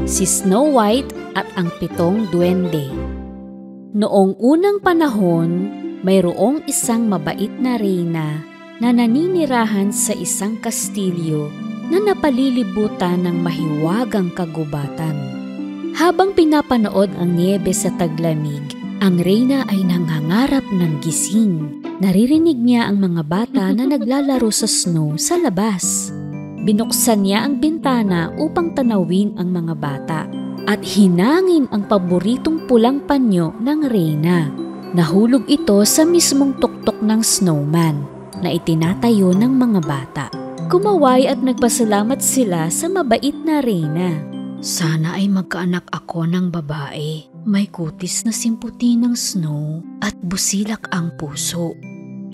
si Snow White at ang 7 duwende. Noong unang panahon, mayroong isang mabait na reyna na naninirahan sa isang kastilyo na napalilibutan ng mahiwagang kagubatan. Habang pinapanood ang niyebe sa taglamig, ang reyna ay nangangarap ng gising. Naririnig niya ang mga bata na naglalaro sa snow sa labas. Binuksan niya ang bintana upang tanawin ang mga bata at hinangin ang paboritong pulang panyo ng reyna. Nahulog ito sa mismong tuktok ng snowman na itinatayo ng mga bata. Kumaway at nagpasalamat sila sa mabait na reyna. Sana ay magkaanak ako ng babae. May kutis na simputi ng snow at busilak ang puso.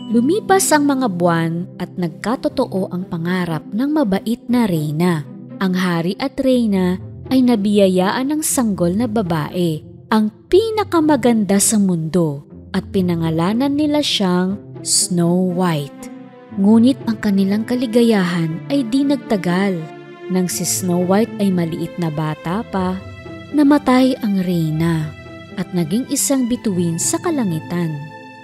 Lumipas ang mga buwan at nagkatotoo ang pangarap ng mabait na reyna. Ang hari at reyna ay nabiyayaan ng sanggol na babae, ang pinakamaganda sa mundo, at pinangalanan nila siyang Snow White. Ngunit ang kanilang kaligayahan ay di nagtagal. Nang si Snow White ay maliit na bata pa, namatay ang reyna at naging isang bituin sa kalangitan.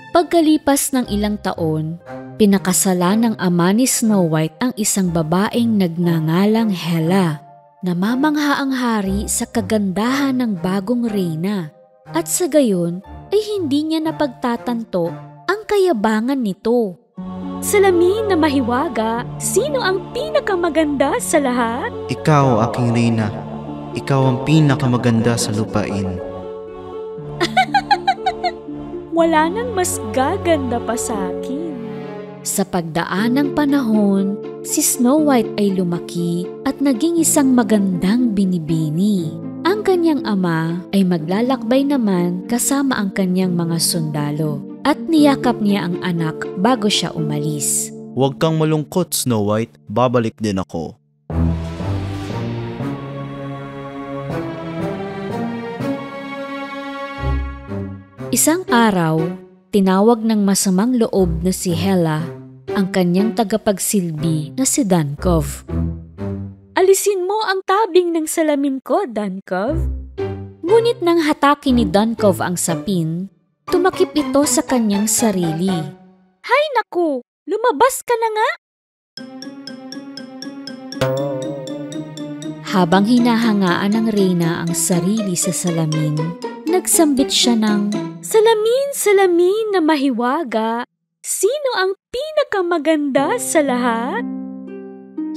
Pagkalipas ng ilang taon, pinakasalan ng ama ni Snow White ang isang babaeng nagngangalang Hela. Namamangha ang hari sa kagandahan ng bagong reyna at sa gayon ay hindi niya napagtatanto ang kayabangan nito. Salamin na mahiwaga, sino ang pinakamaganda sa lahat? Ikaw, aking reyna. Ikaw ang pinakamaganda sa lupain. Wala nang mas gaganda pa sa akin. Sa pagdaan ng panahon, si Snow White ay lumaki at naging isang magandang binibini. Ang kanyang ama ay maglalakbay naman kasama ang kanyang mga sundalo at niyakap niya ang anak bago siya umalis. Huwag kang malungkot, Snow White. Babalik din ako. Isang araw, tinawag ng masamang loob na si Hela ang kanyang tagapagsilbi na si Duncove. Alisin mo ang tabing ng salamin ko, Duncove. Ngunit nang hatakin ni Duncove ang sapin, tumakip ito sa kanyang sarili. Hay naku! Lumabas ka na nga! Habang hinahangaan ng reyna ang sarili sa salamin, nagsambit siya ng, "Salamin, salamin na mahiwaga, sino ang pinakamaganda sa lahat?"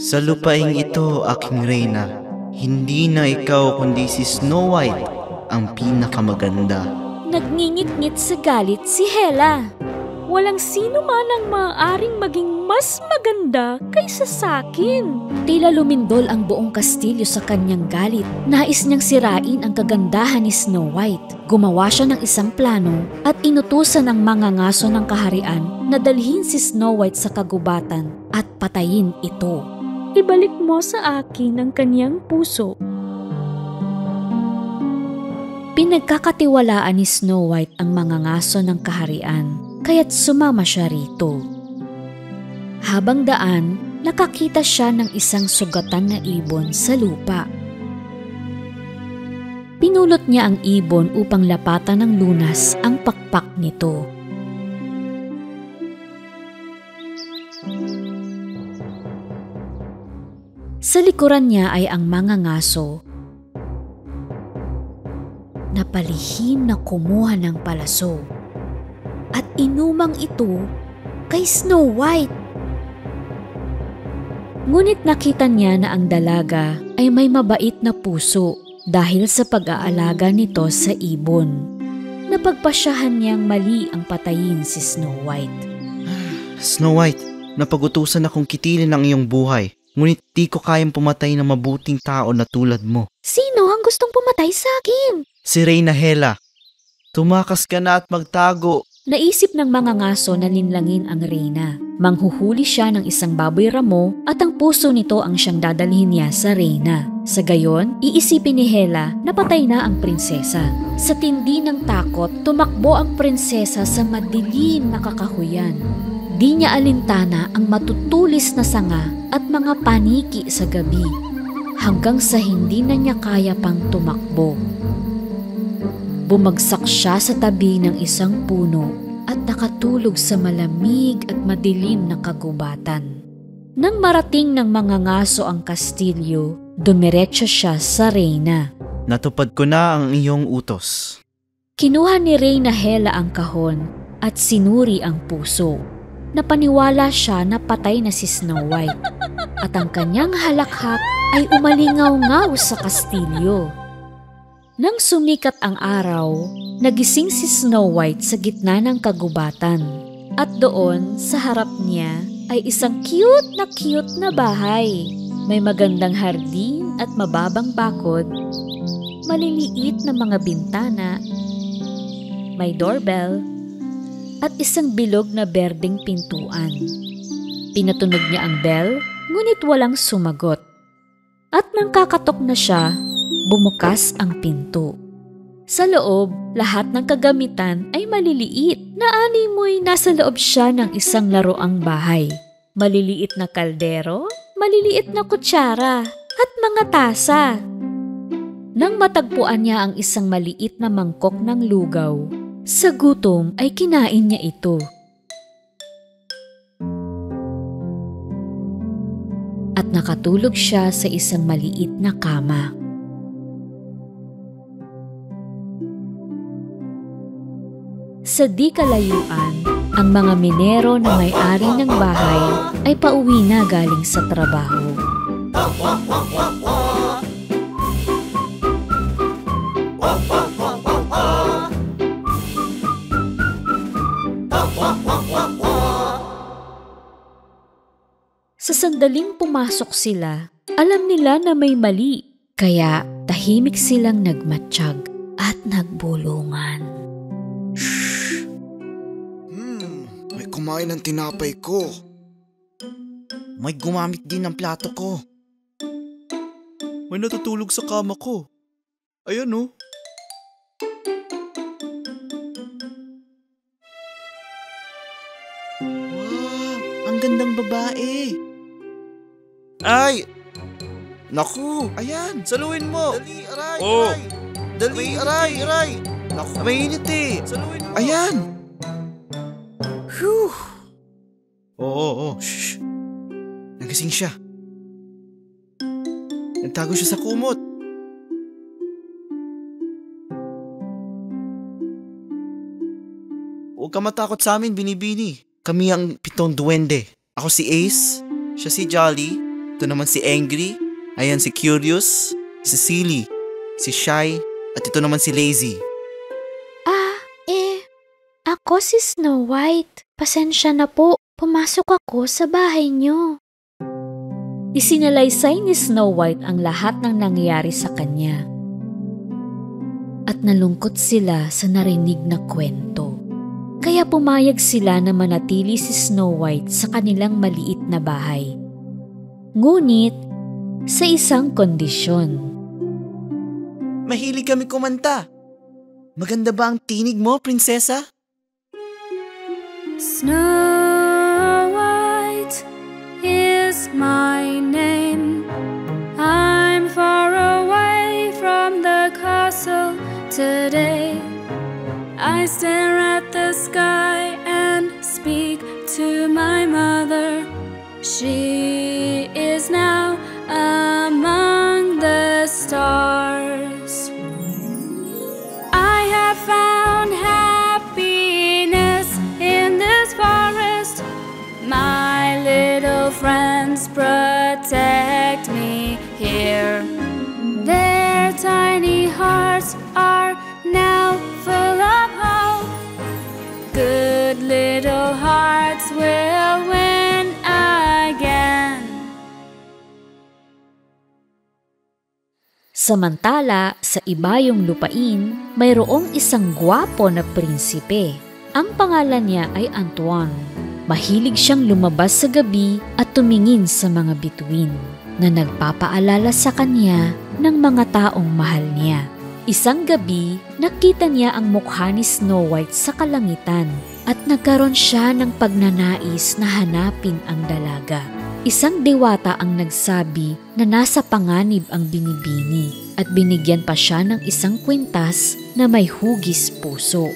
Sa lupaing ito, aking reyna, hindi na ikaw kundi si Snow White ang pinakamaganda. Nagngingit-ngit sa galit si Hela. Walang sino man ang maaaring maging mas maganda kaysa sakin. Tila lumindol ang buong kastilyo sa kanyang galit. Nais niyang sirain ang kagandahan ni Snow White. Gumawa siya ng isang plano at inutusan ang mga ngaso ng kaharian na dalhin si Snow White sa kagubatan at patayin ito. Ibalik mo sa akin ang kanyang puso. Pinagkakatiwalaan ni Snow White ang mga ngaso ng kaharian, kaya't sumama siya rito. Habang daan, nakakita siya ng isang sugatan na ibon sa lupa. Pinulot niya ang ibon upang lapatan ng lunas ang pakpak nito. Sa likuran niya ay ang mga ngaso na palihim na kumuha ng palaso at inumang ito kay Snow White. Ngunit nakita niya na ang dalaga ay may mabait na puso dahil sa pag-aalaga nito sa ibon. Napagpasyahan niyang mali ang patayin si Snow White. Snow White, napagutusan akong kitilin ang iyong buhay, ngunit di ko kayang pumatay ng mabuting tao na tulad mo. Sino ang gustong pumatay sa akin? Si Reyna Hela. Tumakas ka na at magtago. Naisip ng mga ngaso na linlangin ang reyna. Manghuhuli siya ng isang baboy ramo at ang puso nito ang siyang dadalhin niya sa reyna. Sa gayon, iisipin ni Hela na patay na ang prinsesa. Sa tindi ng takot, tumakbo ang prinsesa sa madilim na kakahuyan. Di niya alintana ang matutulis na sanga at mga paniki sa gabi. hanggang sa hindi na niya kaya pang tumakbo. Bumagsak siya sa tabi ng isang puno at nakatulog sa malamig at madilim na kagubatan. Nang marating ng mga ngaso ang kastilyo, dumiretso siya sa reyna. Natupad ko na ang iyong utos. Kinuha ni Reyna Hela ang kahon at sinuri ang puso. Napaniwala siya na patay na si Snow White at ang kanyang halakhak ay umalingaw-ngaw sa kastilyo. Nang sumikat ang araw, nagising si Snow White sa gitna ng kagubatan at doon sa harap niya ay isang cute na bahay. May magandang hardin at mababang bakod, maliliit na mga bintana, may doorbell, at isang bilog na berdeng pintuan. Pinatunog niya ang bell, ngunit walang sumagot. At nang kakatok na siya, bumukas ang pinto. Sa loob, lahat ng kagamitan ay maliliit. Naanimoy nasa loob siya ng isang laroang bahay. Maliliit na kaldero, maliliit na kutsara, at mga tasa. Nang matagpuan niya ang isang maliit na mangkok ng lugaw, sa gutom ay kinain niya ito. At nakatulog siya sa isang maliit na kama. Sa di kalayuan, ang mga minero na may-ari ng bahay ay pauwi na galing sa trabaho. Sa sandaling pumasok sila, alam nila na may mali, kaya tahimik silang nagmatsyag at nagbulungan. Shhh! May kumain ng tinapay ko. May gumamit din ng plato ko. May natutulog sa kama ko. Ayan oh. Wow! Ang gandang babae! Ay! Naku! Ayan, saluin mo. Dali, aray! Oh. Aray! Dali, aray! Naku, mainit eh! Saluin mo. Ayan! Phew! Oo. Shh! Nagising siya. Nagtago siya sa kumot. Huwag ka matakot sa amin, Binibini. Kami ang 7 duwende. Ako si Ace, siya si Jolly, ito naman si Angry, ayan si Curious, si Silly, si Shy, at ito naman si Lazy. Ako si Snow White. Pasensya na po, pumasok ako sa bahay niyo. Isinalaysay ni Snow White ang lahat ng nangyari sa kanya. At nalungkot sila sa narinig na kwento. Kaya pumayag sila na manatili si Snow White sa kanilang maliit na bahay. Ngunit, sa isang kondisyon. Mahilig kami kumanta. Maganda ba ang tinig mo, prinsesa? Snow White is my name. I'm far away from the castle today. I stare at the sky and speak to my mother. She is now among the stars. I have found happiness in this forest. My little friends protect me here. Their tiny hearts are now full of hope. Good little hearts will win again. Samantala, sa ibayong lupain, mayroong isang gwapo na prinsipe. Ang pangalan niya ay Antoine. Mahilig siyang lumabas sa gabi at tumingin sa mga bituin na nagpapaalala sa kanya ng mga taong mahal niya. Isang gabi, nakita niya ang mukha ni Snow White sa kalangitan at nagkaroon siya ng pagnanais na hanapin ang dalaga. Isang diwata ang nagsabi na nasa panganib ang binibini at binigyan pa siya ng isang kwintas na may hugis puso.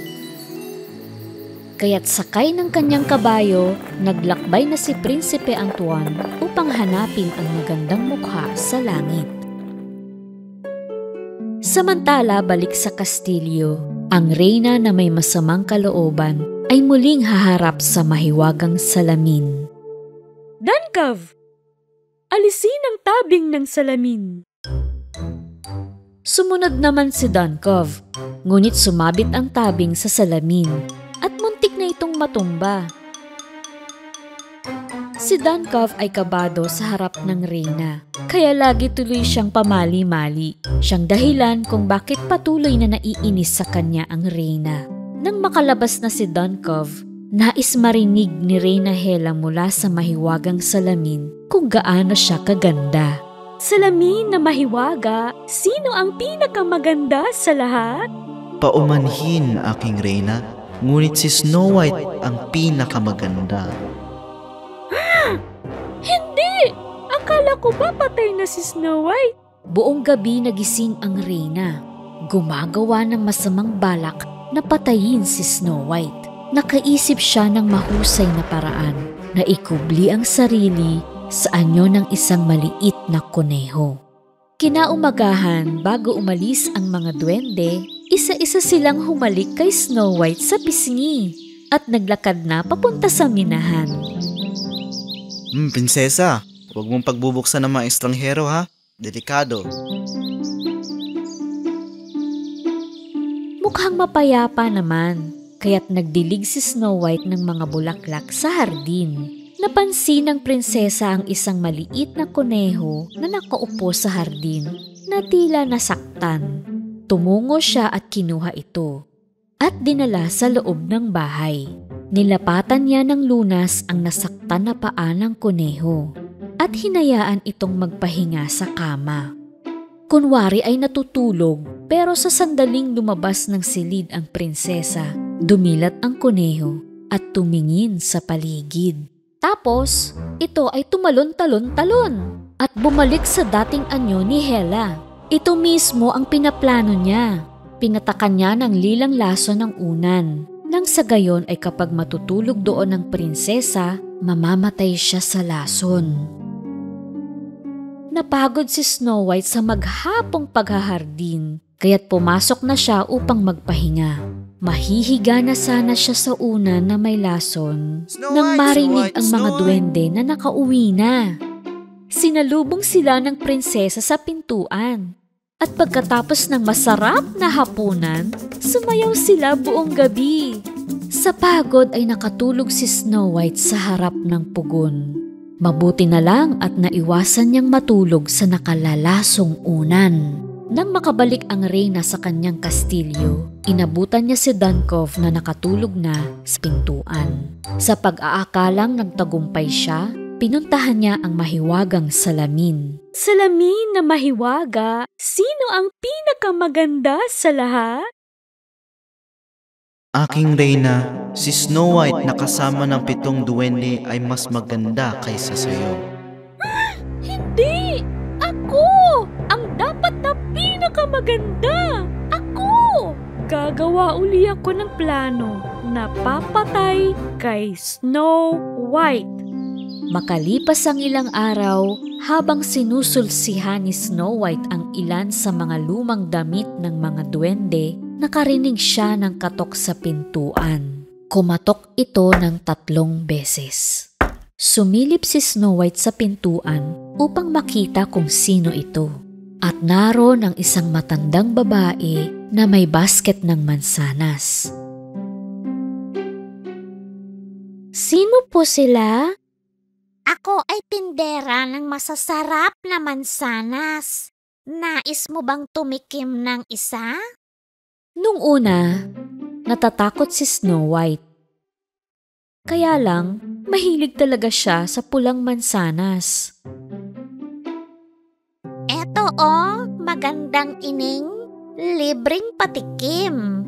Kaya't sakay ng kanyang kabayo, naglakbay na si Prinsipe Antoine upang hanapin ang magandang mukha sa langit. Samantala, balik sa kastilyo, ang reyna na may masamang kalooban ay muling haharap sa mahiwagang salamin. Duncove! Alisin ang tabing ng salamin. Sumunod naman si Duncove, ngunit sumabit ang tabing sa salamin at muntik na itong matumba. Si Duncove ay kabado sa harap ng reyna, kaya lagi tuloy siyang pamali-mali. Siyang dahilan kung bakit patuloy na naiinis sa kanya ang reyna. Nang makalabas na si Duncove, nais marinig ni Reyna Hela mula sa mahiwagang salamin kung gaano siya kaganda. Salamin na mahiwaga, sino ang pinakamaganda sa lahat? Paumanhin, aking reyna, ngunit si Snow White ang pinakamaganda. Hindi! Akala ko ba patay na si Snow White? Buong gabi nagising ang reyna. Gumagawa ng masamang balak na patayin si Snow White. Nakaisip siya ng mahusay na paraan na ikubli ang sarili sa anyo ng isang maliit na kuneho. Kinaumagahan, bago umalis ang mga duwende, isa-isa silang humalik kay Snow White sa pisngi at naglakad na papunta sa minahan. Prinsesa, huwag mong pagbubuksan ng mga estranghero ha. Delikado. Mukhang mapayapa naman. Kaya't nagdilig si Snow White ng mga bulaklak sa hardin. Napansin ng prinsesa ang isang maliit na kuneho na nakaupo sa hardin na tila nasaktan. Tumungo siya at kinuha ito at dinala sa loob ng bahay. Nilapatan niya ng lunas ang nasaktan na paa ng kuneho at hinayaan itong magpahinga sa kama. Kunwari ay natutulog, pero sa sandaling lumabas ng silid ang prinsesa, dumilat ang kuneho at tumingin sa paligid. Tapos, ito ay tumalon-talon-talon at bumalik sa dating anyo ni Hela. Ito mismo ang pinaplano niya. Pinatakan niya ng lilang laso ng unan. Nang sa gayon ay kapag matutulog doon ang prinsesa, mamamatay siya sa lason. Napagod si Snow White sa maghapong paghahardin, kaya't pumasok na siya upang magpahinga. Mahihiga na sana siya sa unan na may lason nang marinig ang mga duwende na nakauwi na. Sinalubong sila ng prinsesa sa pintuan at pagkatapos ng masarap na hapunan, sumayaw sila buong gabi. Sa pagod ay nakatulog si Snow White sa harap ng pugon. Mabuti na lang at naiwasan niyang matulog sa nakalalasong unan. Nang makabalik ang reyna sa kanyang kastilyo, inabutan niya si Duncove na nakatulog na sa pintuan. Sa pag-aakalang nagtagumpay siya, pinuntahan niya ang mahiwagang salamin. Salamin na mahiwaga, sino ang pinakamaganda sa lahat? Aking reyna, si Snow White na kasama ng 7 duwende ay mas maganda kaysa sayo. Hindi! Ako! Ang dapat na pinakamaganda! Ako! Gagawa uli ako ng plano na papatay kay Snow White. Makalipas ang ilang araw, habang sinusulsihan ni Snow White ang ilan sa mga lumang damit ng mga duwende, nakarinig siya ng katok sa pintuan. Kumatok ito ng 3 beses. Sumilip si Snow White sa pintuan upang makita kung sino ito. At naroon ang isang matandang babae na may basket ng mansanas. Sino po sila? Ako ay tindera ng masasarap na mansanas. Nais mo bang tumikim ng isa? Nung una, natatakot si Snow White. Kaya lang, mahilig talaga siya sa pulang mansanas. Eto magandang ining, libreng patikim.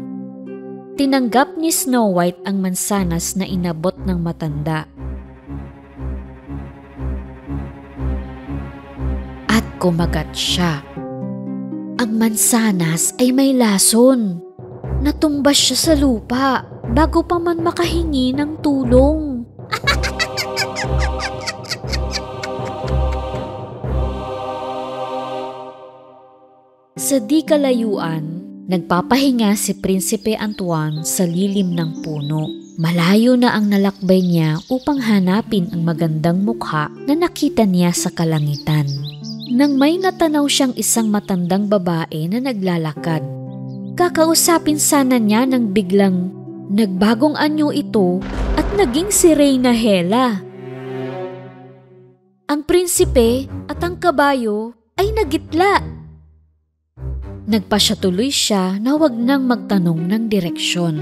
Tinanggap ni Snow White ang mansanas na inabot ng matanda. kumagat siya. Ang mansanas ay may lason. Natumbas siya sa lupa bago pa man makahingi ng tulong. Sa di kalayuan, nagpapahinga si Prinsipe Antoine sa lilim ng puno. Malayo na ang nalakbay niya upang hanapin ang magandang mukha na nakita niya sa kalangitan. Nang may natanaw siyang isang matandang babae na naglalakad. Kakausapin sana niya nang biglang nagbagong anyo ito at naging si Reyna Hela. Ang prinsipe at ang kabayo ay nagitla. Nagpasya tuloy siya na huwag nang magtanong ng direksyon.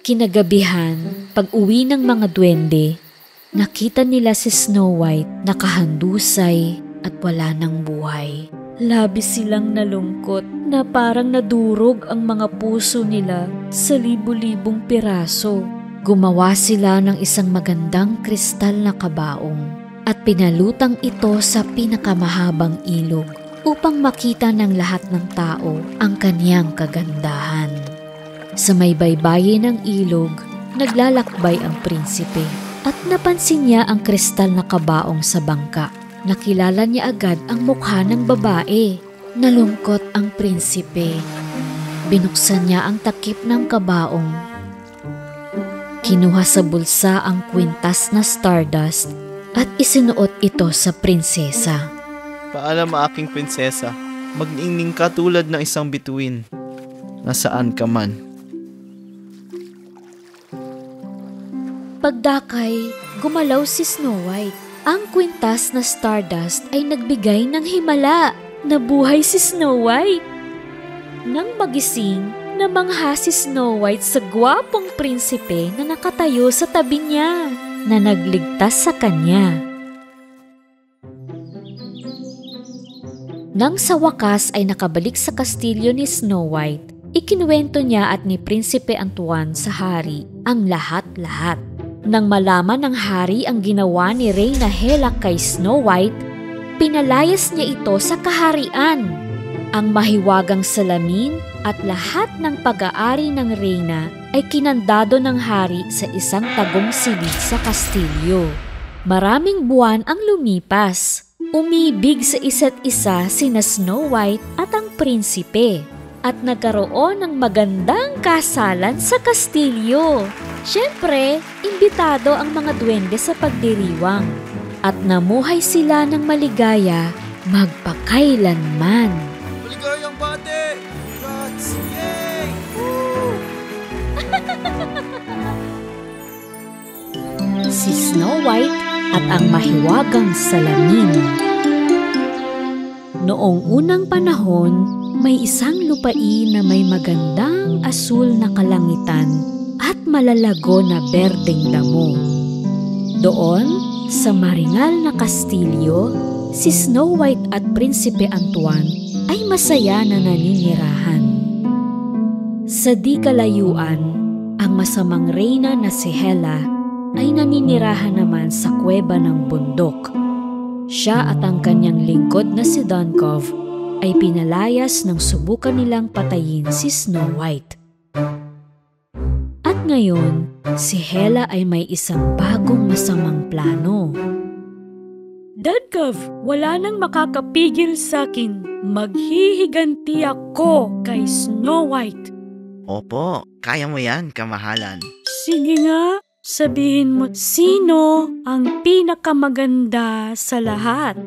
Kinagabihan, pag-uwi ng mga duwende, nakita nila si Snow White nakahandusay at wala ng buhay. Labis silang nalungkot na parang nadurog ang mga puso nila sa libu-libong piraso. Gumawa sila ng isang magandang kristal na kabaong at pinalutang ito sa pinakamahabang ilog upang makita ng lahat ng tao ang kaniyang kagandahan. Sa may baybayin ng ilog, naglalakbay ang prinsipe at napansin niya ang kristal na kabaong sa bangka. Nakilala niya agad ang mukha ng babae. Nalungkot ang prinsipe. Binuksan niya ang takip ng kabaong. Kinuha sa bulsa ang kwintas na stardust at isinuot ito sa prinsesa. Paalam aking prinsesa, magning ka tulad ng isang bituin. Nasaan ka man? Pagdakay, gumalaw si Snow White. Ang kwintas na stardust ay nagbigay ng himala. Nabuhay si Snow White. Nang magising, namangha si Snow White sa gwapong prinsipe na nakatayo sa tabi niya, na nagligtas sa kanya. Nang sa wakas ay nakabalik sa kastilyo ni Snow White, ikinuwento niya at ni Prinsipe Antoine sa hari ang lahat-lahat. Nang malaman ng hari ang ginawa ni Reyna Hela kay Snow White, pinalayas niya ito sa kaharian. Ang mahiwagang salamin at lahat ng pag-aari ng reyna ay kinandado ng hari sa isang tagong silid sa kastilyo. Maraming buwan ang lumipas. Umibig sa isa't isa sina Snow White at ang prinsipe at nagkaroon ng magandang kasalan sa kastilyo. Siyempre, imbitado ang mga duwende sa pagdiriwang at namuhay sila ng maligaya magpakailanman. Maligayang bate! Congrats! Yay! Si Snow White at ang mahiwagang salamin. Noong unang panahon, may isang lupain na may magandang asul na kalangitan at malalago na berdeng damo. Doon, sa maringal na kastilyo, si Snow White at Prinsipe Antoine ay masaya na naninirahan. Sa di kalayuan, ang masamang reyna na si Hela ay naninirahan naman sa kuweba ng bundok. Siya at ang kanyang lingkod na si Dunkov ay pinalayas nang subukan nilang patayin si Snow White. At ngayon, si Hela ay may isang bagong masamang plano. Dunkov, wala nang makakapigil sa akin. Maghihiganti ako kay Snow White. Opo, kaya mo yan, kamahalan. Sige nga, sabihin mo sino ang pinakamaganda sa lahat.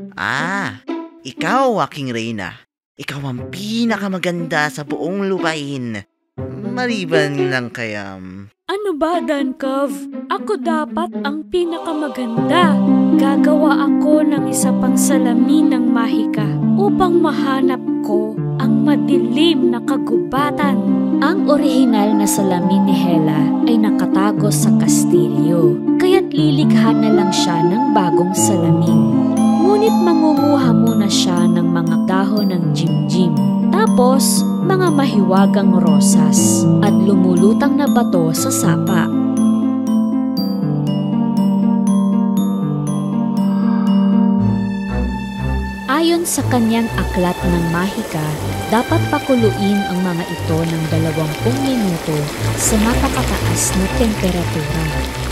Ikaw, aking reyna. Ikaw ang pinakamaganda sa buong lupain. Maliban lang kayam. Ano ba, Dunkov? Ako dapat ang pinakamaganda. Gagawa ako ng isa pang salamin ng mahika upang mahanap ko ang madilim na kagubatan. Ang orihinal na salamin ni Hela ay nakatago sa kastilyo, kaya't lilikha na lang siya ng bagong salamin. Ngunit mangunguha muna siya ng mga dahon ng jimjim, tapos mga mahiwagang rosas at lumulutang na bato sa sapa. Ayon sa kanyang aklat ng mahika, dapat pakuluin ang mga ito ng 20 minuto sa napakataas na temperatura.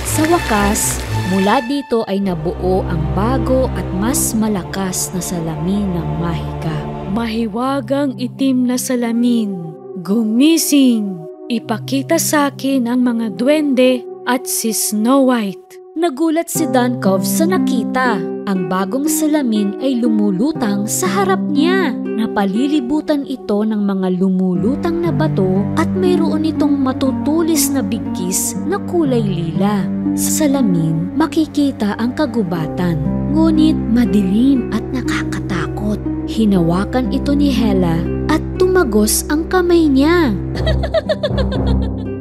Sa wakas, mula dito ay nabuo ang bago at mas malakas na salamin ng mahika. Mahiwagang itim na salamin. Gumising! Ipakita sa akin ang mga duwende at si Snow White. Nagulat si Duncove sa nakita. Ang bagong salamin ay lumulutang sa harap niya. Napalilibutan ito ng mga lumulutang na bato at mayroon itong matutulis na bigkis na kulay lila. Sa salamin, makikita ang kagubatan. Ngunit madilim at nakakatakot. Hinawakan ito ni Hela at tumagos ang kamay niya.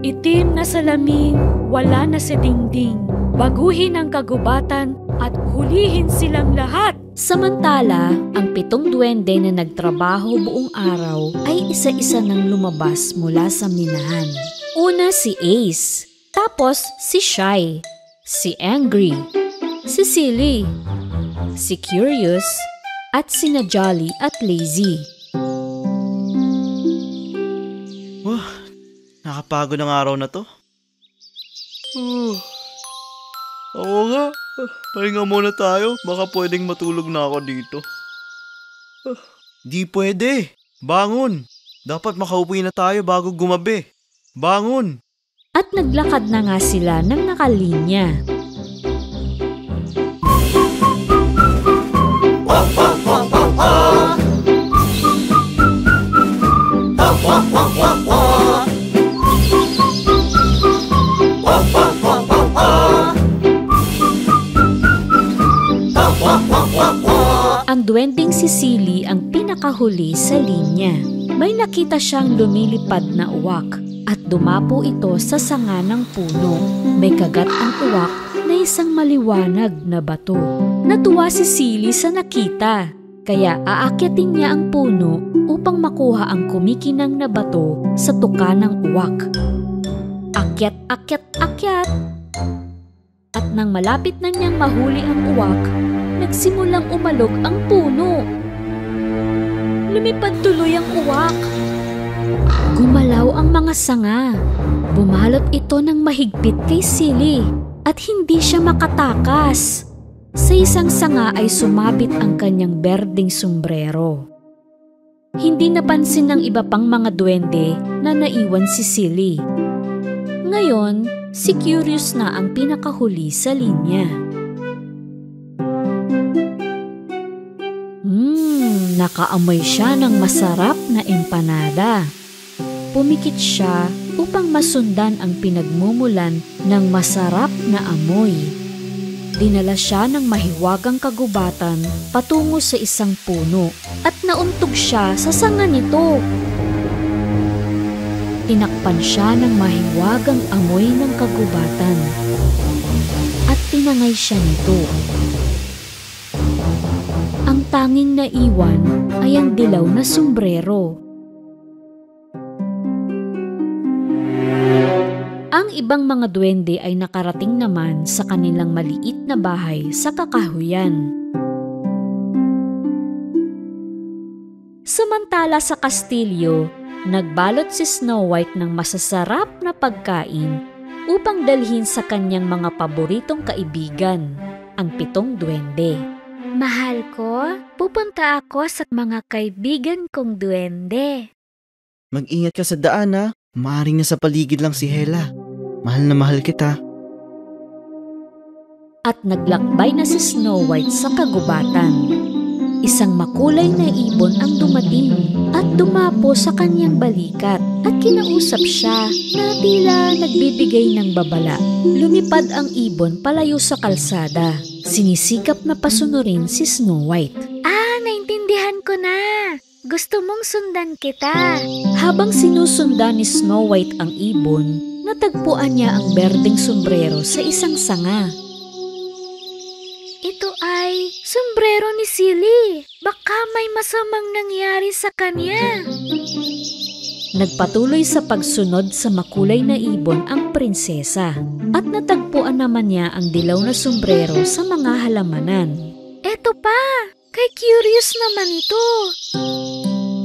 Itim na salamin, wala na sa dingding. Baguhin ang kagubatan at hulihin silang lahat. Samantala, ang 7 duwende na nagtrabaho buong araw ay isa-isa nang lumabas mula sa minahan. Una si Ace, tapos si Shy, si Angry, si Silly, si Curious, at sina Jolly at Lazy. Nakapagod ang araw na to. Oo nga. Pahinga muna tayo. Baka pwedeng matulog na ako dito. Di pwede. Bangon. Dapat makauwi na tayo bago gumabi. Bangon. At naglakad na nga sila ng nakalinya. Ang duwending si Silly ang pinakahuli sa linya. May nakita siyang lumilipad na uwak at dumapo ito sa sanga ng puno. May kagat ang uwak na isang maliwanag na bato. Natuwa si Silly sa nakita, kaya aakyatin niya ang puno upang makuha ang kumikinang na bato sa tuka ng uwak. Akyat, akyat, akyat! At nang malapit na niyang mahuli ang uwak, nagsimulang umalog ang puno. Lumipad tuloy ang uwak. Gumalaw ang mga sanga. Bumalot ito ng mahigpit kay Silly at hindi siya makatakas. Sa isang sanga ay sumabit ang kanyang berdeng sombrero. Hindi napansin ng iba pang mga duwende na naiwan si Silly. Ngayon, si Curious na ang pinakahuli sa linya. Nakaamoy siya ng masarap na empanada. Pumikit siya upang masundan ang pinagmumulan ng masarap na amoy. Dinala siya ng mahiwagang kagubatan patungo sa isang puno at nauntog siya sa sanga nito. Tinakpan siya ng mahiwagang amoy ng kagubatan at tinangay siya nito. Ang tanging naiwan ay ang dilaw na sombrero. Ang ibang mga duwende ay nakarating naman sa kanilang maliit na bahay sa kakahuyan. Samantala sa kastilyo, nagbalot si Snow White ng masasarap na pagkain upang dalhin sa kanyang mga paboritong kaibigan, ang 7 duwende. Mahal ko, pupunta ako sa mga kaibigan kong duwende. Mag-ingat ka sa daan ha. Maaring nasa paligid lang si Hela. Mahal na mahal kita. At naglakbay na si Snow White sa kagubatan. Isang makulay na ibon ang dumating at dumapo sa kanyang balikat at kinausap siya na tila nagbibigay ng babala. Lumipad ang ibon palayo sa kalsada. Sinisikap na pasunurin si Snow White. Naintindihan ko na. Gusto mong sundan kita. Habang sinusundan ni Snow White ang ibon, natagpuan niya ang berdeng sombrero sa isang sanga. Ito ay sombrero ni Silly. Baka may masamang nangyari sa kanya. Nagpatuloy sa pagsunod sa makulay na ibon ang prinsesa at natagpuan naman niya ang dilaw na sombrero sa mga halamanan. Eto pa! Kay Curious naman ito.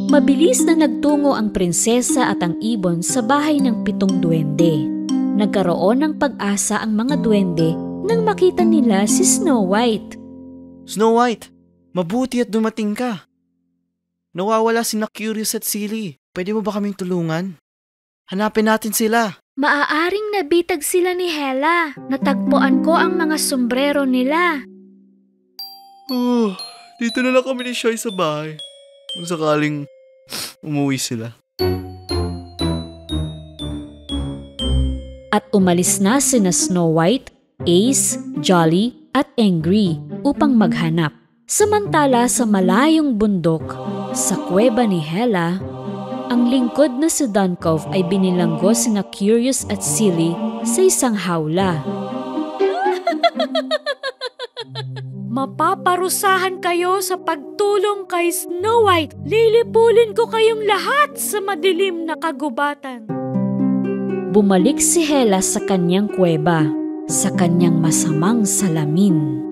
Mabilis na nagtungo ang prinsesa at ang ibon sa bahay ng 7 duwende. Nagkaroon ng pag-asa ang mga duwende nang makita nila si Snow White. Snow White, mabuti at dumating ka. Nawawala sina Curious at Silly. Pwede mo ba kaming tulungan? Hanapin natin sila. Maaaring nabitag sila ni Hela. Natagpuan ko ang mga sombrero nila. Dito na lang kami ni Shai sa bahay. Kung sakaling umuwi sila. At umalis na sina Snow White, Ace, Jolly at Angry upang maghanap. Samantala sa malayong bundok, sa kuweba ni Hela, ang lingkod na si Duncove ay binilanggo sina Curious at Silly sa isang hawla. Mapaparusahan kayo sa pagtulong kay Snow White. Lilipulin ko kayong lahat sa madilim na kagubatan. Bumalik si Hela sa kanyang kuweba, sa kanyang masamang salamin.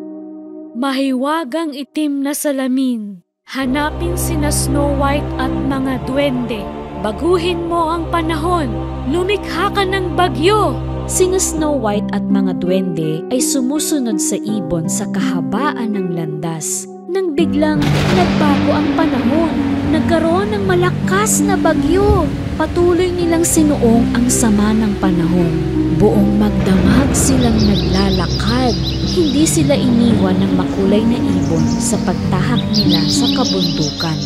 Mahiwagang itim na salamin. Hanapin sina Snow White at mga duwende. Baguhin mo ang panahon. Lumikha ka ng bagyo. Sina Snow White at mga duwende ay sumusunod sa ibon sa kahabaan ng landas. Nang biglang nagbago ang panahon, nagkaroon ng malakas na bagyo. Patuloy nilang sinuong ang sama ng panahon. Buong magdamag silang naglalakad. Hindi sila iniwan ng makulay na ibon sa pagtahak nila sa kabundukan.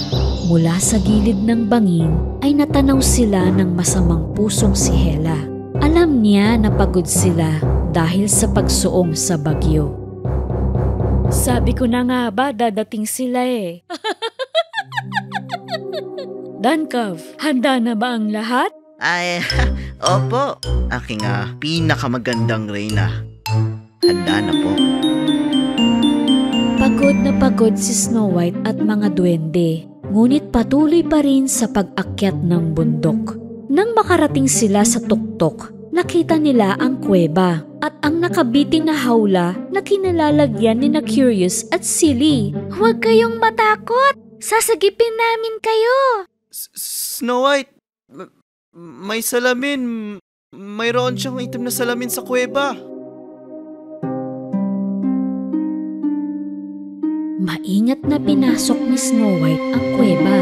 Mula sa gilid ng bangin ay natanaw sila ng masamang pusong si Hela. Alam niya na pagod sila dahil sa pagsuong sa bagyo. Sabi ko na nga ba dadating sila eh. Duncove, handa na ba ang lahat? Ay, opo. Aking pinakamagandang reyna. Handa na po. Pagod si Snow White at mga duwende, ngunit patuloy pa rin sa pag-akyat ng bundok. Nang makarating sila sa tuktok, nakita nila ang kuweba at ang nakabitin na hawla na kinalalagyan ni na Curious at Silly. Huwag kayong matakot! Sasagipin namin kayo! Snow White, may salamin. Mayroon siyang itim na salamin sa kuweba. Maingat na pinasok ni Snow White ang kuweba.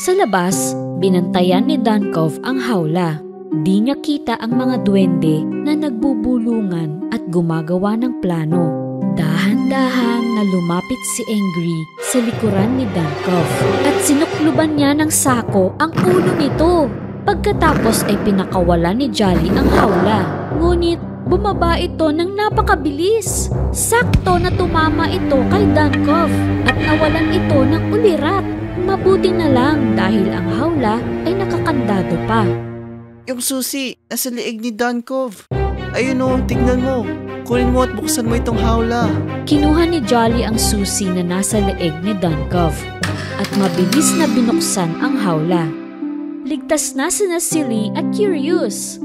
Sa labas, binantayan ni Duncove ang hawla. Di niya kita ang mga duwende na nagbubulungan at gumagawa ng plano. Dahan-dahan na lumapit si Angry sa likuran ni Duncove at sinukluban niya ng sako ang ulo nito. Pagkatapos ay pinakawalan ni Jolly ang hawla. Ngunit bumaba ito ng napakabilis. Sakto na tumama ito kay Duncove at nawalan ito ng ulirat. Mabuti na lang dahil ang hawla ay nakakandado pa. Yung susi, nasa liig ni Duncove. Ayun o, tignan mo. Kunin mo at buksan mo itong hawla. Kinuha ni Jolly ang susi na nasa leeg ni Duncove at mabilis na binuksan ang hawla. Ligtas na sina Silly at Curious.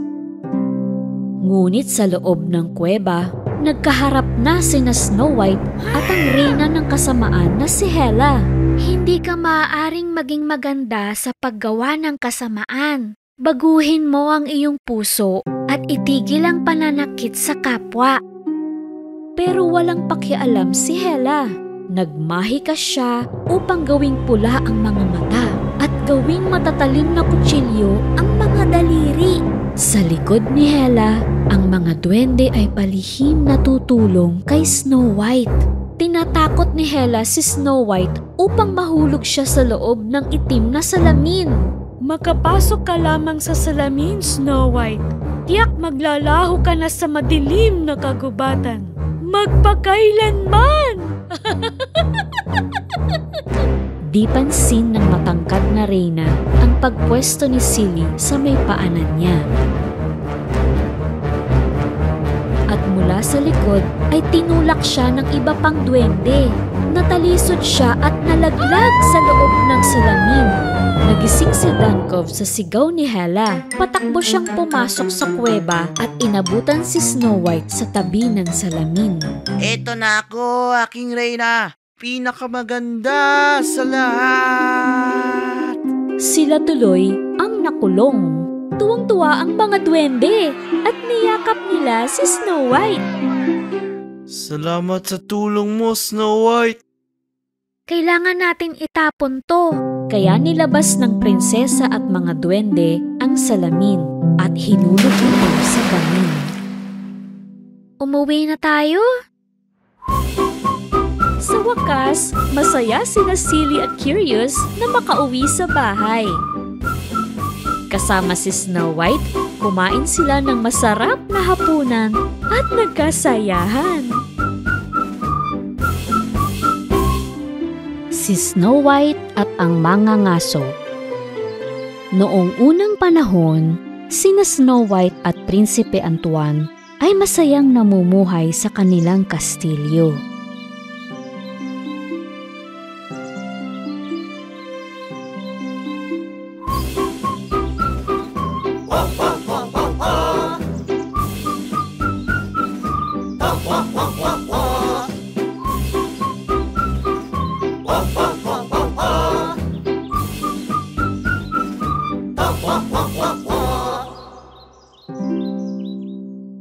Ngunit sa loob ng kuweba, nagkaharap na sina Snow White at ang reyna ng kasamaan na si Hela. Hindi ka maaaring maging maganda sa paggawa ng kasamaan. Baguhin mo ang iyong puso at itigil ang pananakit sa kapwa. Pero walang pakialam si Hela. Nagmahika siya upang gawing pula ang mga mata at gawing matatalim na kutsilyo ang mga daliri. Sa likod ni Hela, ang mga duwende ay palihim na tutulong kay Snow White. Tinatakot ni Hela si Snow White upang mahulog siya sa loob ng itim na salamin. Makapasok ka lamang sa salamin, Snow White. Tiyak maglalaho ka na sa madilim na kagubatan. Magpakailanman! Di pansin ng matangkad na reyna ang pagpwesto ni Silly sa may paanan niya. At mula sa likod ay tinulak siya ng iba pang duwende. Natalisod siya at nalaglag sa loob ng salamin. Nagising si Dunkov sa sigaw ni Hela. Patakbo siyang pumasok sa kuweba at inabutan si Snow White sa tabi ng salamin. Eto na ako, aking Reyna. Pinakamaganda sa lahat. Sila tuloy ang nakulong. Tuwang-tuwa ang mga duwende at niyakap nila si Snow White. Salamat sa tulong mo, Snow White. Kailangan natin itapon to. Kaya nilabas ng prinsesa at mga duwende ang salamin at hinulog ito sa gamin. Umuwi na tayo? Sa wakas, masaya sina Silly at Curious na makauwi sa bahay. Kasama si Snow White, kumain sila ng masarap na hapunan at nagkasayahan. Si Snow White at ang mga ngaso. Noong unang panahon, sina Snow White at Prinsipe Antoine ay masayang namumuhay sa kanilang kastilyo.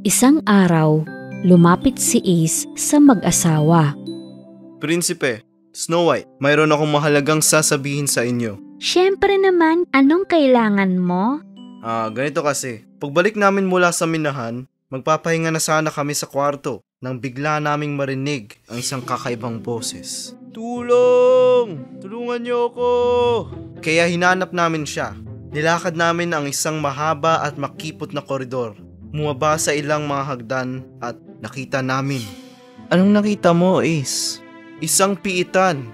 Isang araw, lumapit si Ace sa mag-asawa. Prinsipe, Snow White, mayroon akong mahalagang sasabihin sa inyo. Siyempre naman, anong kailangan mo? Ganito kasi. Pagbalik namin mula sa minahan, magpapahinga na sana kami sa kwarto nang bigla naming marinig ang isang kakaibang boses. Tulong! Tulungan niyo ako! Kaya hinanap namin siya. Nilakad namin ang isang mahaba at makipot na koridor. Bumaba sa ilang mga hagdan at nakita namin. Anong nakita mo, Ace? Isang piitan.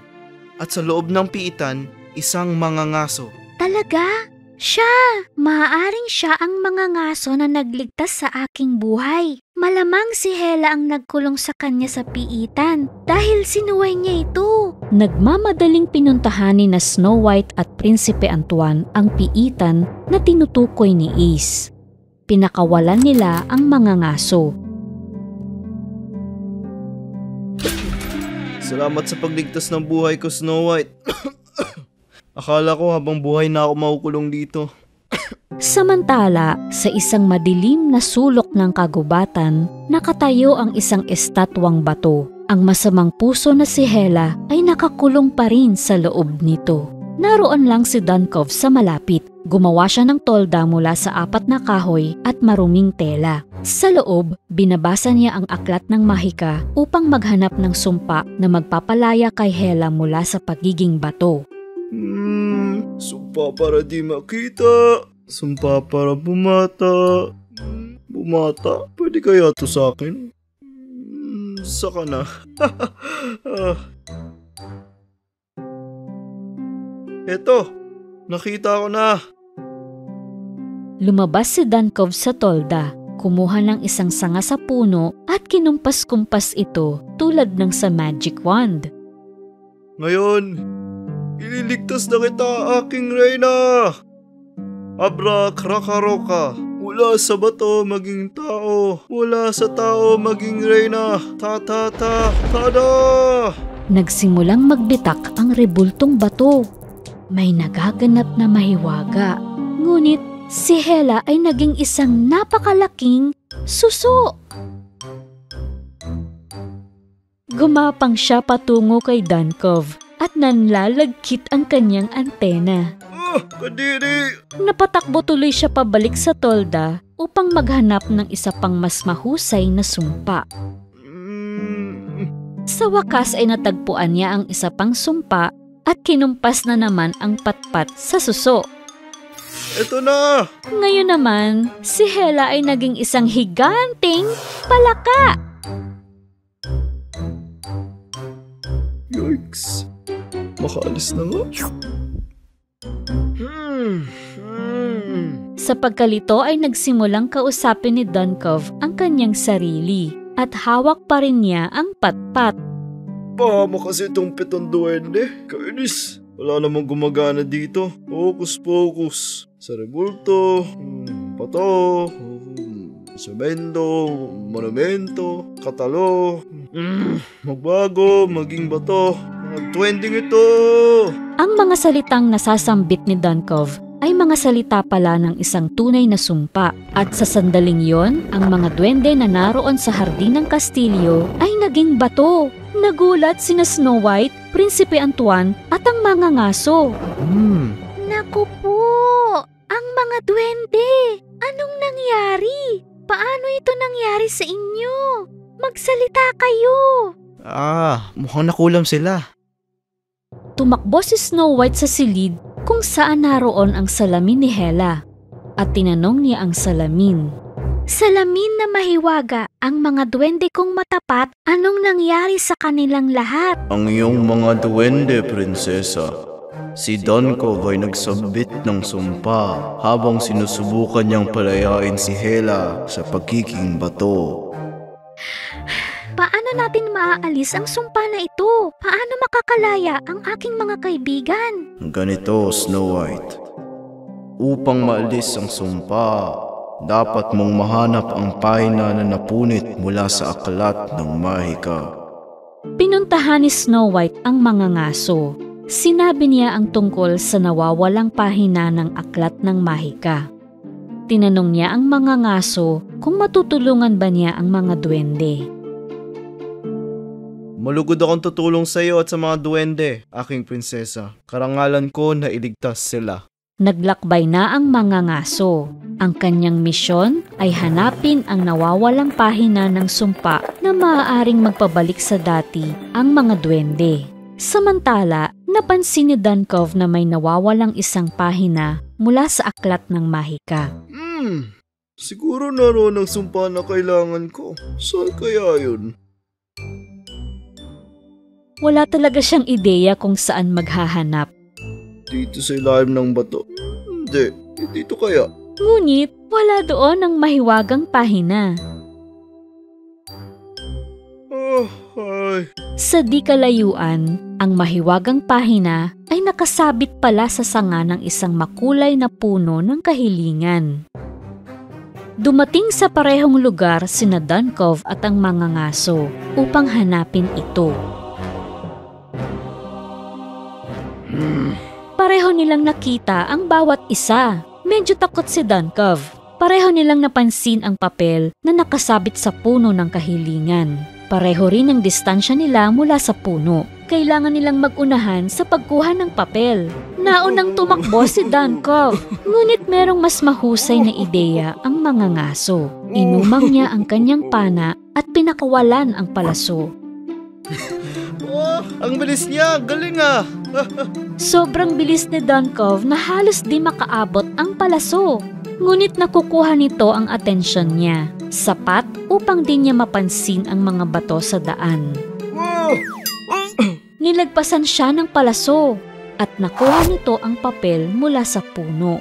At sa loob ng piitan, isang mangangaso. Talaga? Siya! Maaaring siya ang mangangaso na nagligtas sa aking buhay. Malamang si Hela ang nagkulong sa kanya sa piitan dahil sinuway niya ito. Nagmamadaling pinuntahan ni na Snow White at Prinsipe Antoine ang piitan na tinutukoy ni Ace. Pinakawalan nila ang mga ngaso. Salamat sa pagligtas ng buhay ko, Snow White. Akala ko habang buhay na ako makukulong dito. Samantala, sa isang madilim na sulok ng kagubatan, nakatayo ang isang estatwang bato. Ang masamang puso na si Hela ay nakakulong pa rin sa loob nito. Naroon lang si Dunkov sa malapit. Gumawa siya ng tolda mula sa 4 na kahoy at maruming tela. Sa loob, binabasa niya ang aklat ng mahika upang maghanap ng sumpa na magpapalaya kay Hela mula sa pagiging bato. Sumpa para di makita. Sumpa para bumata. Bumata? Pwede kaya to sa akin? Saka na. Eto, nakita ko na. Lumabas si Dunkov sa tolda, kumuha ng isang sanga sa puno at kinumpas-kumpas ito tulad ng sa magic wand. Ngayon, ililigtas na kita, aking Reyna. Abra-krakaroka, mula sa bato maging tao, mula sa tao maging Reyna, ta-ta-ta-tada! Nagsimulang magbitak ang rebultong bato. May nagaganap na mahiwaga, ngunit si Hela ay naging isang napakalaking suso. Gumapang siya patungo kay Dunkov at nanlalagkit ang kanyang antena. Kadiri! Napatakbo tuloy siya pabalik sa tolda upang maghanap ng isa pang mas mahusay na sumpa. Sa wakas ay natagpuan niya ang isa pang sumpa at kinumpas na naman ang patpat sa suso. Ito na! Ngayon naman, si Hela ay naging isang higanting palaka. Yikes! Makaalis na nga. Sa pagkalito ay nagsimulang kausapin ni Dunkov ang kanyang sarili at hawak pa rin niya ang patpat. Pahama kasi itong 7 duwende. Kainis! Wala namang gumagana dito. Focus. Sa rebulto, bato, semento, monumento, katalo, magbago, maging bato. Mag-trending ito! Ang mga salitang nasasambit ni Dunkov ay mga salita pala ng isang tunay na sumpa. At sa sandaling yon, ang mga duwende na naroon sa hardin ng kastilyo ay naging bato. Nagulat sina Snow White, Prinsipe Antoine at ang mga ngaso. Naku po! Ang mga duwende! Anong nangyari? Paano ito nangyari sa inyo? Magsalita kayo! Mukhang nakulam sila. Tumakbo si Snow White sa silid kung saan naroon ang salamin ni Hela at tinanong niya ang salamin. Salamin na mahiwaga, ang mga duwende kong matapat, anong nangyari sa kanilang lahat? Ang iyong mga duwende, prinsesa. Si Dunkov ay nagsabit ng sumpa habang sinusubukan niyang palayain si Hela sa pagiging bato. Paano natin maaalis ang sumpa na ito? Paano makakalaya ang aking mga kaibigan? Ganito, Snow White. Upang maalis ang sumpa, dapat mong mahanap ang pahina na napunit mula sa aklat ng mahika. Pinuntahan ni Snow White ang mga ngaso. Sinabi niya ang tungkol sa nawawalang pahina ng aklat ng mahika. Tinanong niya ang mga ngaso kung matutulungan ba niya ang mga duwende. Malugod akong tutulong sa iyo at sa mga duwende, aking prinsesa. Karangalan ko na iligtas sila. Naglakbay na ang mga ngaso. Ang kanyang misyon ay hanapin ang nawawalang pahina ng sumpa na maaaring magpabalik sa dati ang mga duwende. Samantala, napansin ni Dunkov na may nawawalang isang pahina mula sa aklat ng mahika. Siguro naroon ang sumpa na kailangan ko. Saan kaya yun? Wala talaga siyang ideya kung saan maghahanap. Dito sa ilalim ng bato? Hindi. Dito kaya? Ngunit wala doon ang mahiwagang pahina. Sa di kalayuan, ang mahiwagang pahina ay nakasabit pala sa sanga ng isang makulay na puno ng kahilingan. Dumating sa parehong lugar sina Dunkov at ang mga ngaso upang hanapin ito. Pareho nilang nakita ang bawat isa. Medyo takot si Dunkov. Pareho nilang napansin ang papel na nakasabit sa puno ng kahilingan. Pareho rin ang distansya nila mula sa puno. Kailangan nilang mag-unahan sa pagkuha ng papel. Naunang tumakbo si Dunkov. Ngunit merong mas mahusay na ideya ang mga ngaso. Inumang niya ang kanyang pana at pinakawalan ang palaso. Ang bilis niya! Galing ah! Sobrang bilis ni Dunkov na halos di makaabot ang palaso. Ngunit nakukuha nito ang atensyon niya, sapat upang di niya mapansin ang mga bato sa daan. Nilagpasan siya ng palaso at nakuha nito ang papel mula sa puno.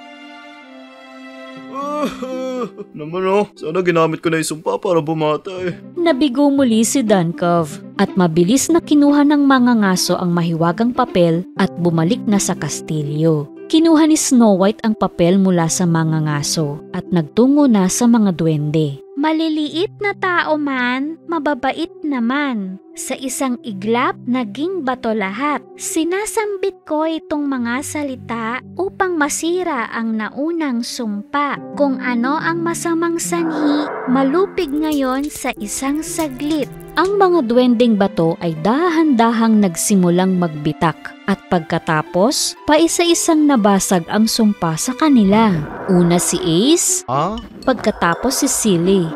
Naman sana ginamit ko na yung sumpa para bumatay. Nabigo muli si Dunkov at mabilis na kinuha ng mga ngaso ang mahiwagang papel at bumalik na sa kastilyo. Kinuha ni Snow White ang papel mula sa mga ngaso at nagtungo na sa mga duwende. Maliliit na tao man, mababait naman. Sa isang iglap, naging bato lahat. Sinasambit ko itong mga salita upang masira ang naunang sumpa. Kung ano ang masamang sanhi, malupig ngayon sa isang saglit. Ang mga duwendeng bato ay dahan-dahang nagsimulang magbitak at pagkatapos, paisa-isang nabasag ang sumpa sa kanila. Una si Ace, pagkatapos si Silly,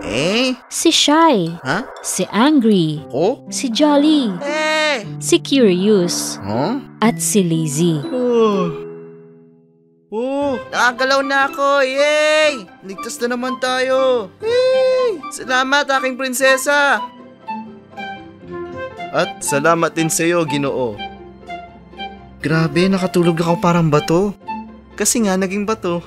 si Shy, si Angry, si Jolly, si Curious, at si Lazy. Nakagalaw na ako! Yay! Ligtas na naman tayo! Yay! Salamat, aking prinsesa! At salamat din sa iyo, Ginoo. Grabe, nakatulog ako parang bato. Kasi nga, naging bato.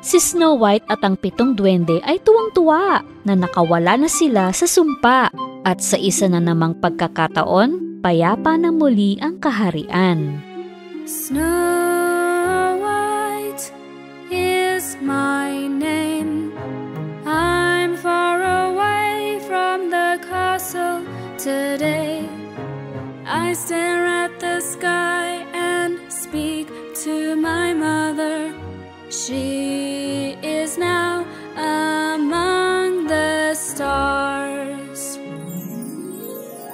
Si Snow White at ang 7 duwende ay tuwang-tuwa na nakawala na sila sa sumpa at sa isa na namang pagkakataon, payapa na muli ang kaharian. Snow White is my name. I'm far away from the castle today. I stare at the sky and speak to my mother. She is now among the stars.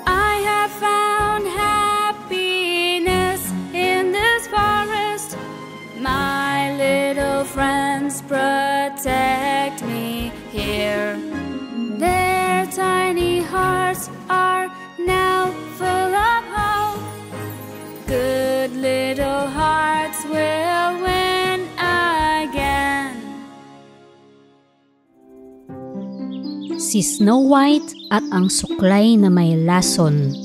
I have found happiness in this forest. My little friends protect me here. Their tiny hearts are now full of hope. Good little hearts will win again. Si Snow White at ang suklay na may lason.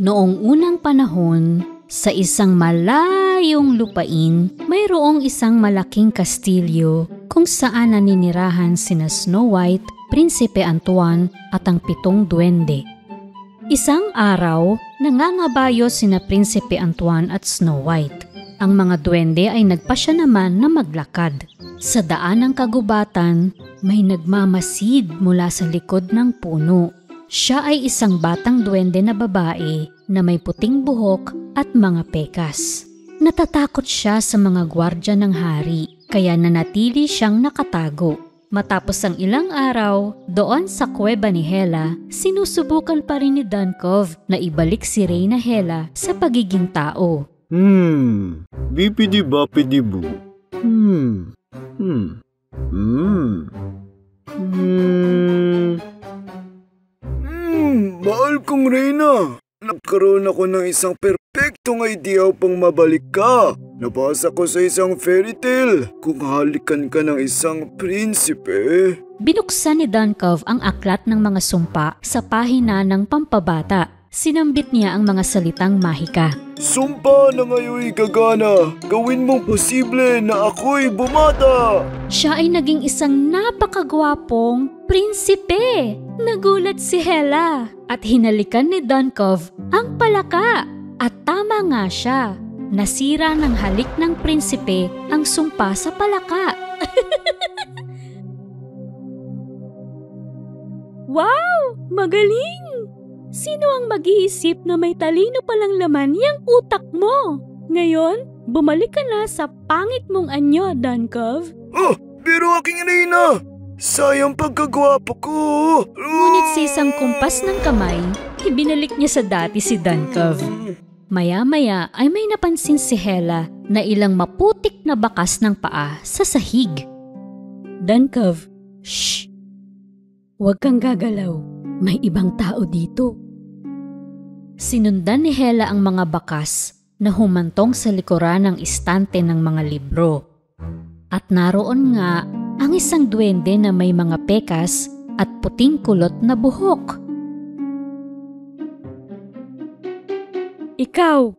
Noong unang panahon, sa isang malayong lupain, mayroong isang malaking kastilyo kung saan naninirahan sina Snow White, Prinsipe Antoine at ang 7 duwende. Isang araw, nangangabayo sina Prinsipe Antoine at Snow White. Ang mga duwende ay nagpasya naman na maglakad. Sa daan ng kagubatan, may nagmamasid mula sa likod ng puno. Siya ay isang batang duwende na babae na may puting buhok at mga pekas. Natatakot siya sa mga gwardya ng hari, kaya nanatili siyang nakatago. Matapos ang ilang araw, doon sa kuweba ni Hela, sinusubukan pa rin ni Dunkov na ibalik si Reyna Hela sa pagiging tao. Bipidi-bapidi-bu. Mahal kong Reyna. Nagkaroon ako ng isang perpektong idea upang mabalik ka. Nabasa ko sa isang fairy tale kung halikan ka ng isang prinsipe. Binuksan ni Dunkov ang aklat ng mga sumpa sa pahina ng pampabata. Sinambit niya ang mga salitang mahika. Sumpa na ngayoy gagana. Gawin mong posible na ako'y bumata. Siya ay naging isang napakagwapong prinsipe. Nagulat si Hela at hinalikan ni Dunkov ang palaka. At tama nga siya. Nasira ng halik ng prinsipe ang sumpa sa palaka. Wow! Magaling! Sino ang mag-iisip na may talino palang laman yung utak mo? Ngayon, bumalik ka na sa pangit mong anyo, Dunkov. Oh, pero aking Reyna! Sayang pagkagwapo ko! Ngunit sa isang kumpas ng kamay, ibinalik niya sa dati si Dunkov. Maya-maya ay may napansin si Hela na ilang maputik na bakas ng paa sa sahig. Dunkov, shh! Huwag kang gagalaw. May ibang tao dito. Sinundan ni Hela ang mga bakas na humantong sa likuran ng istante ng mga libro. At naroon nga ang isang duwende na may mga pekas at puting kulot na buhok. Ikaw,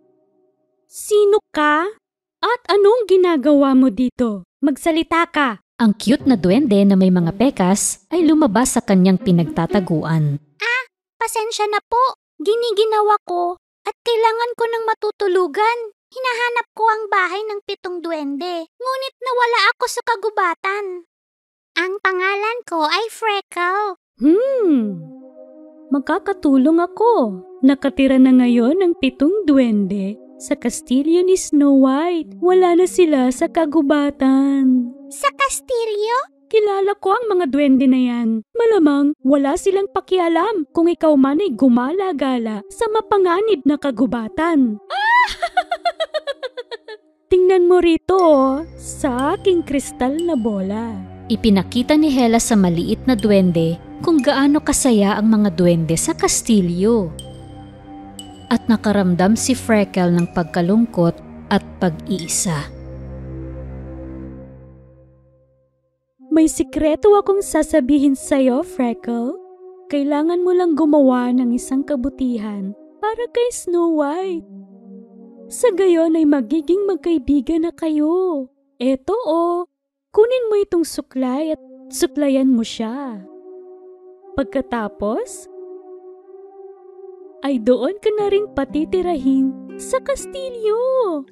sino ka? At anong ginagawa mo dito? Magsalita ka! Ang cute na duwende na may mga pekas ay lumabas sa kanyang pinagtataguan. Pasensya na po. Giniginawa ko at kailangan ko ng matutulugan. Hinahanap ko ang bahay ng 7 duwende. Ngunit nawala ako sa kagubatan. Ang pangalan ko ay Freckle. Magkakatulong ako. Nakatira na ngayon ang 7 duwende sa kastilyo ni Snow White. Wala na sila sa kagubatan. Sa kastilyo? Kilala ko ang mga duwende na yan. Malamang wala silang pakialam kung ikaw man ay gumala-gala sa mapanganib na kagubatan. Tingnan mo rito sa aking kristal na bola. Ipinakita ni Hela sa maliit na duwende kung gaano kasaya ang mga duwende sa kastilyo. At nakaramdam si Freckle ng pagkalungkot at pag-iisa. May sikreto akong sasabihin sa'yo, Freckle. Kailangan mo lang gumawa ng isang kabutihan para kay Snow White. Sa gayon ay magiging magkaibigan na kayo. Eto kunin mo itong suklay at suklayan mo siya. Pagkatapos, ay doon ka na rin patitirahin sa kastilyo.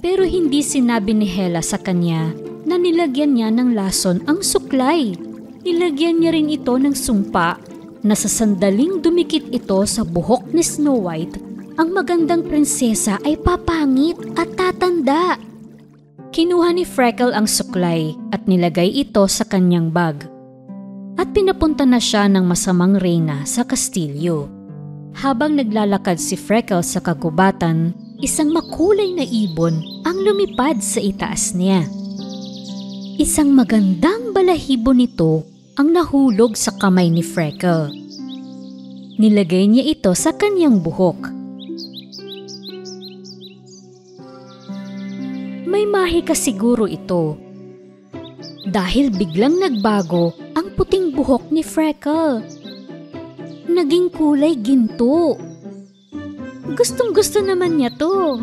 Pero hindi sinabi ni Hela sa kanya na nilagyan niya ng lason ang suklay. Nilagyan niya rin ito ng sumpa na sa sandaling dumikit ito sa buhok ni Snow White, ang magandang prinsesa ay papangit at tatanda. Kinuha ni Freckle ang suklay at nilagay ito sa kanyang bag. At pinapunta na siya ng masamang reyna sa kastilyo. Habang naglalakad si Freckle sa kagubatan, isang makulay na ibon ang lumipad sa itaas niya. Isang magandang balahibo nito ang nahulog sa kamay ni Freckle. Nilagay niya ito sa kanyang buhok. May mahika siguro ito. Dahil biglang nagbago ang puting buhok ni Freckle. Naging kulay ginto. Gustong-gusto naman niya to.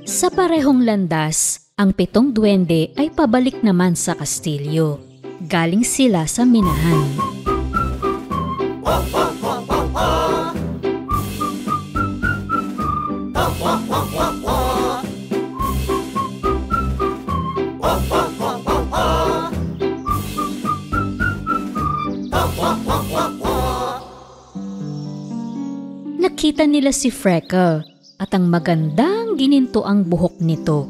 Sa parehong landas, ang 7 duwende ay pabalik naman sa kastilyo. Galing sila sa minahan. Nakita nila si Freckle at ang magandang gininto ang buhok nito.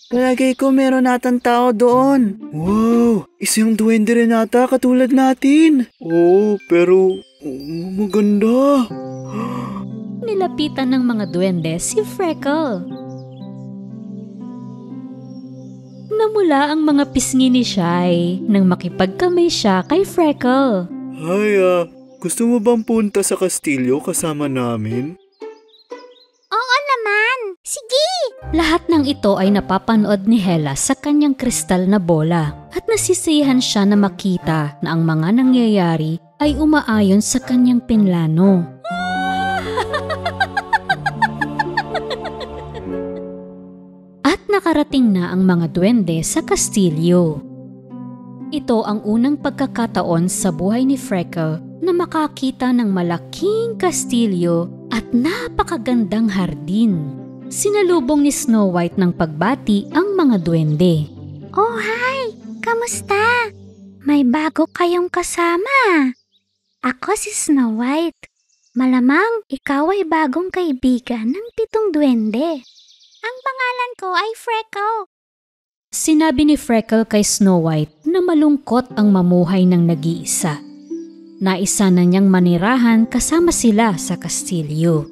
Palagay ko meron natang tao doon. Wow, isang duwende rin ata katulad natin. Pero maganda. Nilapitan ng mga duwende si Freckle. Namula ang mga pisngi ni Shy nang makipagkamay siya kay Freckle. Hay, gusto mo bang punta sa kastilyo kasama namin? Oo naman! Sige! Lahat ng ito ay napapanood ni Hela sa kanyang kristal na bola at nasisiyahan siya na makita na ang mga nangyayari ay umaayon sa kanyang pinlano. At nakarating na ang mga duwende sa kastilyo. Ito ang unang pagkakataon sa buhay ni Freckle na makakita ng malaking kastilyo at napakagandang hardin. Sinalubong ni Snow White ng pagbati ang mga duwende. Oh, hi! Kamusta? May bago kayong kasama. Ako si Snow White. Malamang ikaw ay bagong kaibigan ng 7 duwende. Ang pangalan ko ay Freckle. Sinabi ni Freckle kay Snow White na malungkot ang mamuhay ng nag-iisa. Naisa na niyang manirahan kasama sila sa kastilyo.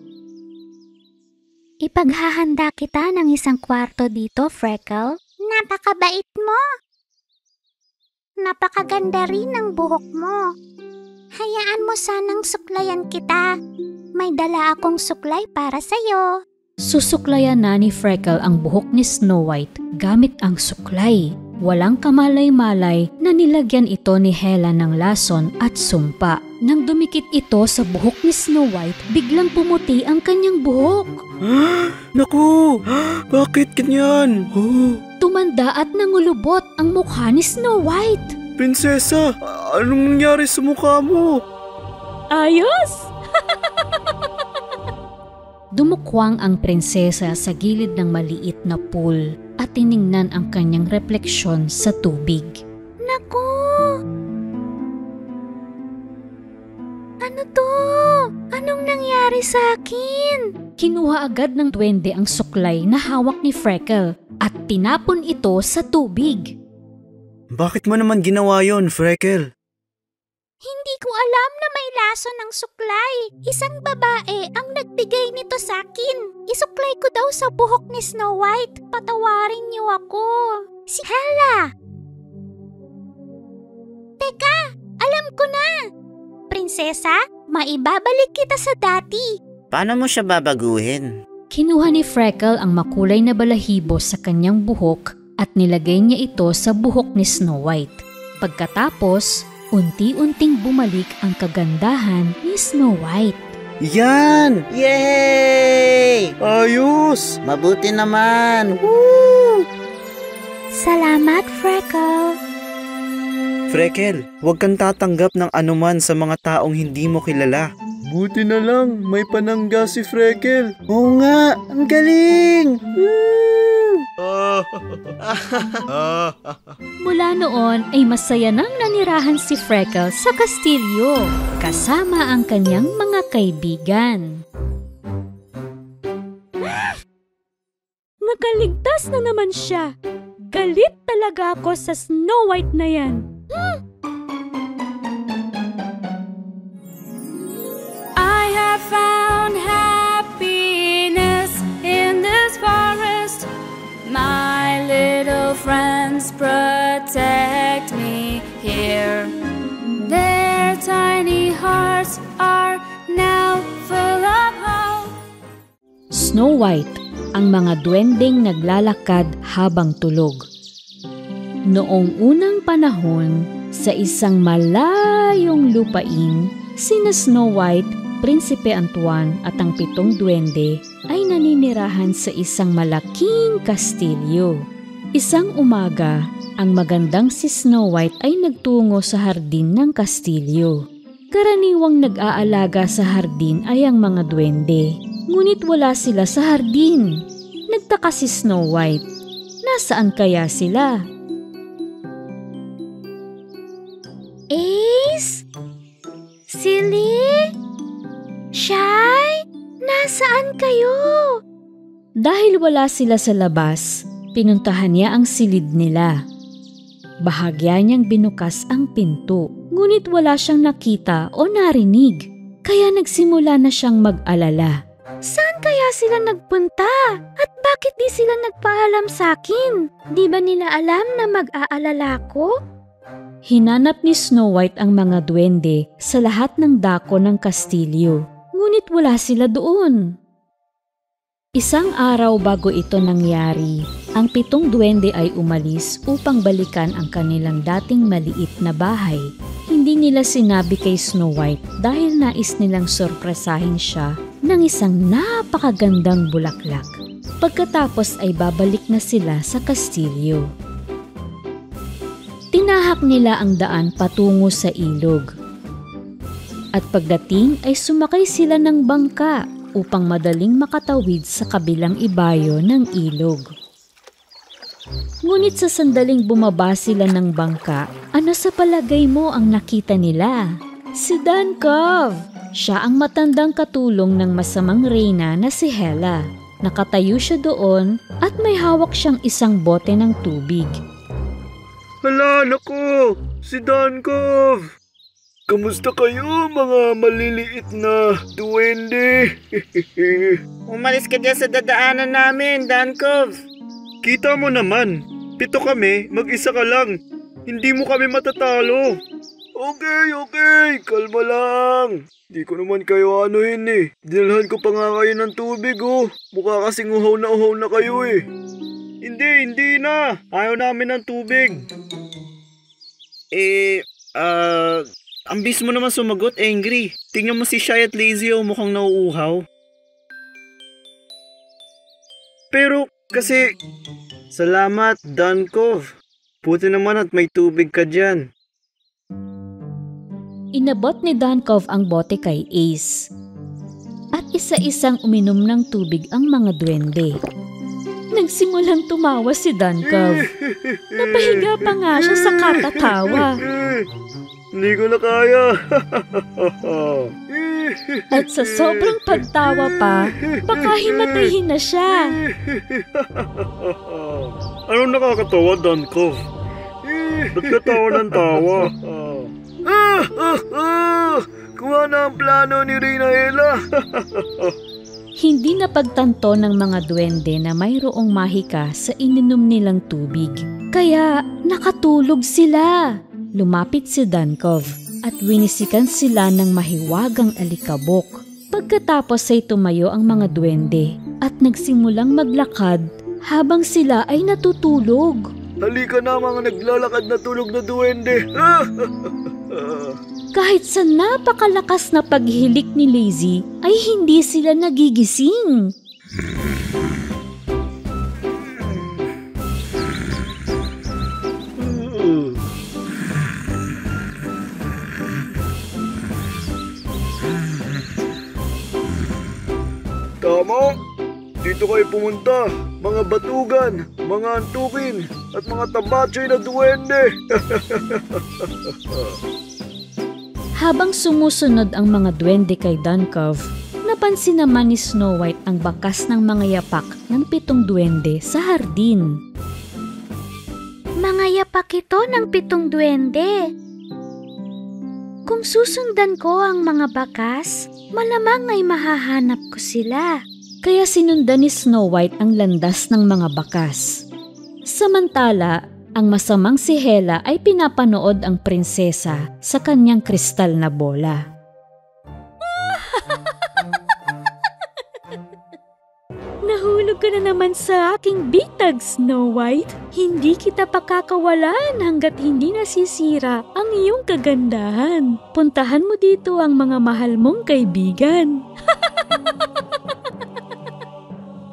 Ipaghahanda kita ng isang kwarto dito, Freckle. Napakabait mo. Napakaganda rin ng buhok mo. Hayaan mo sanang suklayan kita. May dala akong suklay para sa'yo. Susuklayan na ni Freckle ang buhok ni Snow White gamit ang suklay. Walang kamalay-malay na nilagyan ito ni Hela ng lason at sumpa. Nang dumikit ito sa buhok ni Snow White, biglang pumuti ang kanyang buhok. Naku! Bakit ganyan? Tumanda at nangulubot ang mukha ni Snow White. Prinsesa, anong nangyari sa mukha mo? Ayos! Dumukwang ang prinsesa sa gilid ng maliit na pool at tiningnan ang kanyang refleksyon sa tubig. Naku! Ano to? Anong nangyari sa akin? Kinuha agad ng duwende ang suklay na hawak ni Freckle at tinapon ito sa tubig. Bakit mo naman ginawa yon, Freckle? Hindi ko alam na may laso ng suklay. Isang babae ang nagbigay nito sa akin. Isuklay ko daw sa buhok ni Snow White. Patawarin niyo ako. Si Hela! Teka, alam ko na. Prinsesa, maibabalik kita sa dati. Paano mo siya babaguhin? Kinuha ni Freckle ang makulay na balahibo sa kanyang buhok at nilagay niya ito sa buhok ni Snow White. Pagkatapos, unti-unting bumalik ang kagandahan ni Snow White. Yan! Yay! Ayos! Mabuti naman! Woo! Salamat, Freckle. Freckle, huwag kang tatanggap ng anuman sa mga taong hindi mo kilala. Buti na lang, may panangga si Freckle. Oo nga, ang galing! Mula noon ay masaya nang nanirahan si Freckle sa kastilyo kasama ang kanyang mga kaibigan. Nakaligtas na naman siya. Galit talaga ako sa Snow White na yan. I have found happiness in this forest. My little friends protect me here. Their tiny hearts are now full of hope. Snow White, ang mga duwendeng naglalakad habang tulog. Noong unang panahon, sa isang malayong lupain, sina Snow White, Prinsipe Antoine at ang 7 duwende ay naninirahan sa isang malaking kastilyo. Isang umaga, ang magandang si Snow White ay nagtungo sa hardin ng kastilyo. Karaniwang nag-aalaga sa hardin ay ang mga duwende, ngunit wala sila sa hardin. Nagtaka si Snow White. Nasaan kaya sila? Ace? Silly? Shy? Nasaan kayo? Dahil wala sila sa labas, pinuntahan niya ang silid nila. Bahagya niyang binukas ang pinto, ngunit wala siyang nakita o narinig, kaya nagsimula na siyang mag-alala. Saan kaya sila nagpunta? At bakit di sila nagpaalam sa akin? Di ba nila alam na mag-aalala ko? Hinanap ni Snow White ang mga duwende sa lahat ng dako ng kastilyo, ngunit wala sila doon. Isang araw bago ito nangyari, ang 7 duwende ay umalis upang balikan ang kanilang dating maliit na bahay. Hindi nila sinabi kay Snow White dahil nais nilang sorpresahin siya ng isang napakagandang bulaklak. Pagkatapos ay babalik na sila sa kastilyo. Tinahak nila ang daan patungo sa ilog. At pagdating ay sumakay sila ng bangka upang madaling makatawid sa kabilang ibayo ng ilog. Ngunit sa sandaling bumaba sila ng bangka, ano sa palagay mo ang nakita nila? Si Dankov! Siya ang matandang katulong ng masamang reyna na si Hela. Nakatayo siya doon at may hawak siyang isang bote ng tubig. Hala, naku! Si Dankov! Kamusta kayo, mga maliliit na duwende? Umalis ka dyan sa dadaanan namin, Dankov. Kita mo naman, 7 kami, mag-isa ka lang. Hindi mo kami matatalo. Okay, kalma lang. Di ko naman kayo anuhin eh. Dinalhan ko pa nga kayo ng tubig oh. Mukha kasing uhaw na kayo eh. Hindi na. Ayaw namin ng tubig. Ang bis mo naman sumagot, Angry. Tingnan mo si Shy at Lazy oh, mukhang nauuhaw. Pero kasi, salamat Dankov. Buti naman at may tubig ka dyan. Inabot ni Dankov ang bote kay Ace. At isa-isang uminom ng tubig ang mga duwende. Nagsimulang tumawa si Dankov. Napahiga pa nga siya sa katatawa. Hindi ko na kaya. At sa sobrang pagtawa pa, baka himatayin na siya. Anong nakakatawa, Dankov? Ba't ka tawa ng tawa? Kuha na ang plano ni Reyna Hela. Hindi napagtanto ng mga duwende na mayroong mahika sa ininom nilang tubig. Kaya nakatulog sila. Lumapit si Dankov at winisikan sila ng mahiwagang alikabok. Pagkatapos ay tumayo ang mga duwende at nagsimulang maglakad habang sila ay natutulog. Halika na mga naglalakad na tulog na duwende. Kahit sa napakalakas na paghilik ni Lazy ay hindi sila nagigising. Tama! Dito kayo pumunta, mga batugan, mga antukin, at mga tabatsoy na duwende! Habang sumusunod ang mga duwende kay Duncove, napansin naman ni Snow White ang bakas ng mga yapak ng 7 duwende sa hardin. Mga yapak ito ng 7 duwende. Kung susundan ko ang mga bakas, malamang ay mahahanap ko sila. Kaya sinundan ni Snow White ang landas ng mga bakas. Samantala, ang masamang si Hela ay pinapanood ang prinsesa sa kanyang kristal na bola. Nahulog ka na naman sa aking bitag, Snow White. Hindi kita pakakawalan hanggat hindi nasisira ang iyong kagandahan. Puntahan mo dito ang mga mahal mong kaibigan.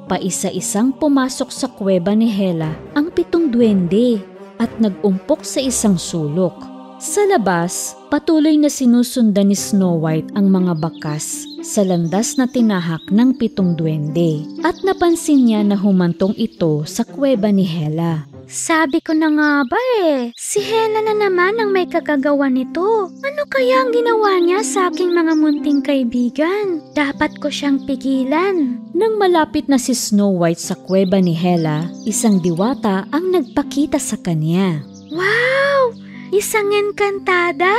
Paisa-isang pumasok sa kuweba ni Hela ang 7 duwende at nag-umpok sa isang sulok. Sa labas, patuloy na sinusundan ni Snow White ang mga bakas sa landas na tinahak ng 7 duwende at napansin niya na humantong ito sa kuweba ni Hela. Sabi ko na nga ba si Hela na naman ang may kagagawa nito. Ano kaya ang ginawa niya sa aking mga munting kaibigan? Dapat ko siyang pigilan. Nang malapit na si Snow White sa kuweba ni Hela, isang diwata ang nagpakita sa kanya. Wow! Isang enkantada!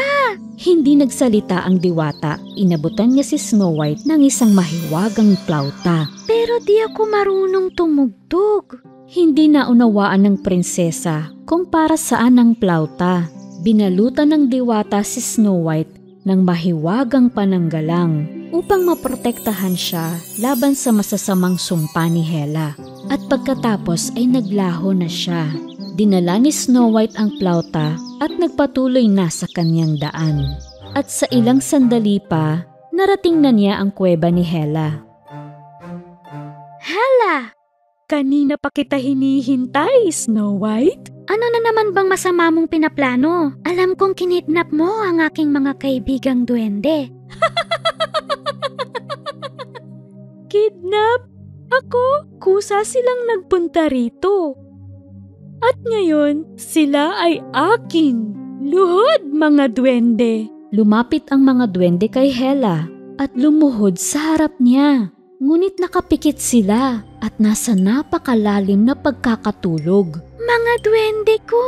Hindi nagsalita ang diwata. Inabutan niya si Snow White ng isang mahiwagang plauta. Pero di ako marunong tumugtog. Hindi naunawaan ng prinsesa kung para saan ang plauta. Binalutan ng diwata si Snow White ng mahiwagang pananggalang upang maprotektahan siya laban sa masasamang sumpa ni Hela. At pagkatapos ay naglaho na siya. Dinala ni Snow White ang plauta at nagpatuloy na sa kanyang daan. At sa ilang sandali pa, narating na niya ang kuweba ni Hela. Hela! Kanina pa kita hinihintay, Snow White. Ano na naman bang masama mong pinaplano? Alam kong kinidnap mo ang aking mga kaibigang duwende. Kidnap? Ako? Kusa silang nagpunta rito. At ngayon, sila ay akin. Luhod, mga duwende. Lumapit ang mga duwende kay Hela at lumuhod sa harap niya. Ngunit nakapikit sila at nasa napakalalim na pagkakatulog. Mga duwende ko,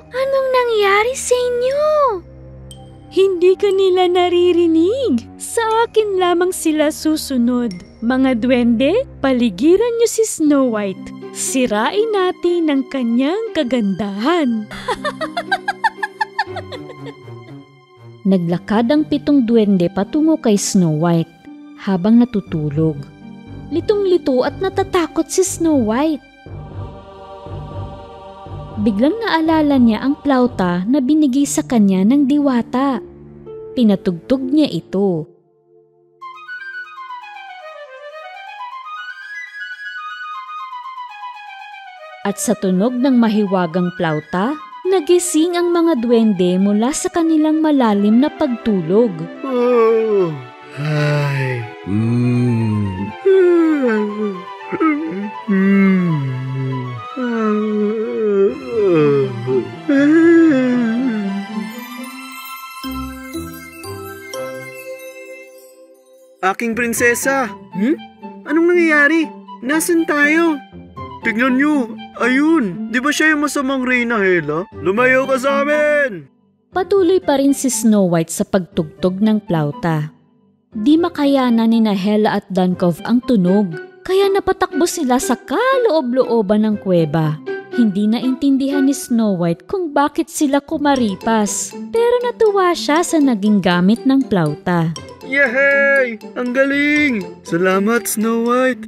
anong nangyari sa inyo? Hindi ka nila naririnig. Sa akin lamang sila susunod. Mga duwende, paligiran niyo si Snow White. Sirain natin ang kanyang kagandahan. Naglakad ang 7 duwende patungo kay Snow White habang natutulog. Litong-lito at natatakot si Snow White. Biglang naalala niya ang plauta na binigay sa kanya ng diwata. Pinatugtog niya ito. At sa tunog ng mahiwagang plauta, nagising ang mga duwende mula sa kanilang malalim na pagtulog. Ay. Aking prinsesa! Anong nangyayari? Nasaan tayo? Tignan nyo! Ayun! Di ba siya yung masamang reyna, Hela? Lumayo ka sa amin! Patuloy pa rin si Snow White sa pagtugtog ng plauta. Di makayanan ni Hela at Duncove ang tunog, kaya napatakbo sila sa kaloob-looban ng kuweba. Hindi naintindihan ni Snow White kung bakit sila kumaripas, pero natuwa siya sa naging gamit ng plauta. Yehey! Ang galing! Salamat, Snow White!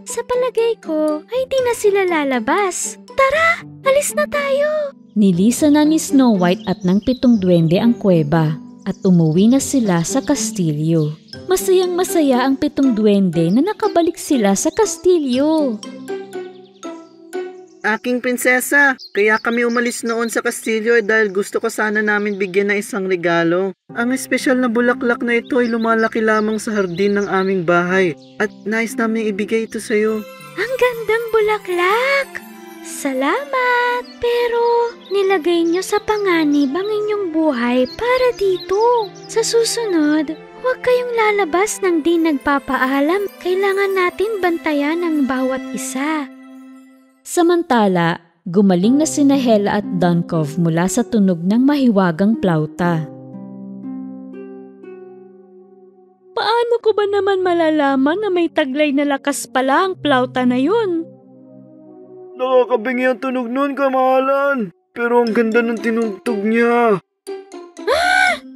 Sa palagay ko, ay di na sila lalabas. Tara, alis na tayo! Nilisa na ni Snow White at ng 7 duwende ang kuweba at umuwi na sila sa kastilyo. Masayang-masaya ang 7 duwende na nakabalik sila sa kastilyo. Aking prinsesa, kaya kami umalis noon sa kastilyo dahil gusto ko sana namin bigyan ng isang regalo. Ang espesyal na bulaklak na ito ay lumalaki lamang sa hardin ng aming bahay at nais namin ibigay ito sa iyo. Ang gandang bulaklak! Salamat! Pero nilagay niyo sa panganib ang inyong buhay para dito. Sa susunod, huwag kayong lalabas nang di nagpapaalam. Kailangan natin bantayan ang bawat isa. Samantala, gumaling na sina Hela at Dunkov mula sa tunog ng mahiwagang plauta. Paano ko ba naman malalaman na may taglay na lakas pala ang plauta na yun? Nakakabingi ang tunog nun, kamahalan. Pero ang ganda ng tinugtog niya.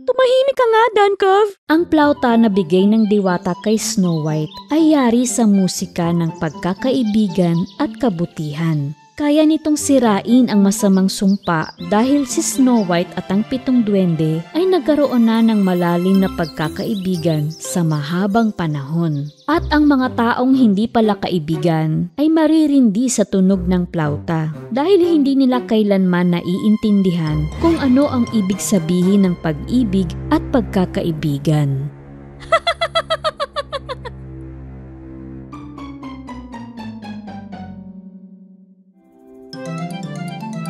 Tumahimik ka nga, Dunkov. Ang plauta na bigay ng diwata kay Snow White ay yari sa musika ng pagkakaibigan at kabutihan. Kaya nitong sirain ang masamang sumpa dahil si Snow White at ang 7 duwende ay nagkaroon na ng malalim na pagkakaibigan sa mahabang panahon. At ang mga taong hindi pala kaibigan ay maririndi sa tunog ng plauta dahil hindi nila kailanman naiintindihan kung ano ang ibig sabihin ng pag-ibig at pagkakaibigan.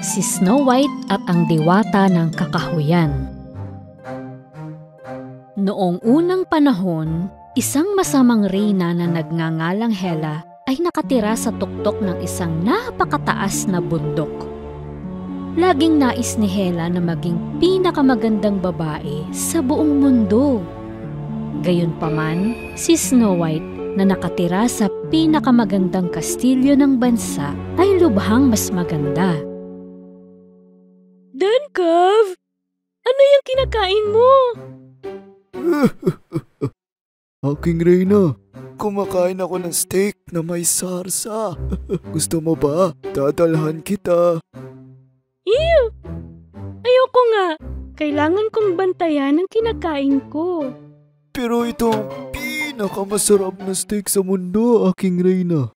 Si Snow White at ang diwata ng kakahuyan. Noong unang panahon, isang masamang reyna na nagngangalang Hela ay nakatira sa tuktok ng isang napakataas na bundok. Laging nais ni Hela na maging pinakamagandang babae sa buong mundo. Gayunpaman, si Snow White na nakatira sa pinakamagandang kastilyo ng bansa ay lubhang mas maganda. Dunkov, ano yung kinakain mo? Aking reyna, kumakain ako ng steak na may sarsa. Gusto mo ba? Dadalhan kita. Ew! Ayoko nga. Kailangan kong bantayan ang kinakain ko. Pero ito ang pinakamasarap na steak sa mundo, aking reyna.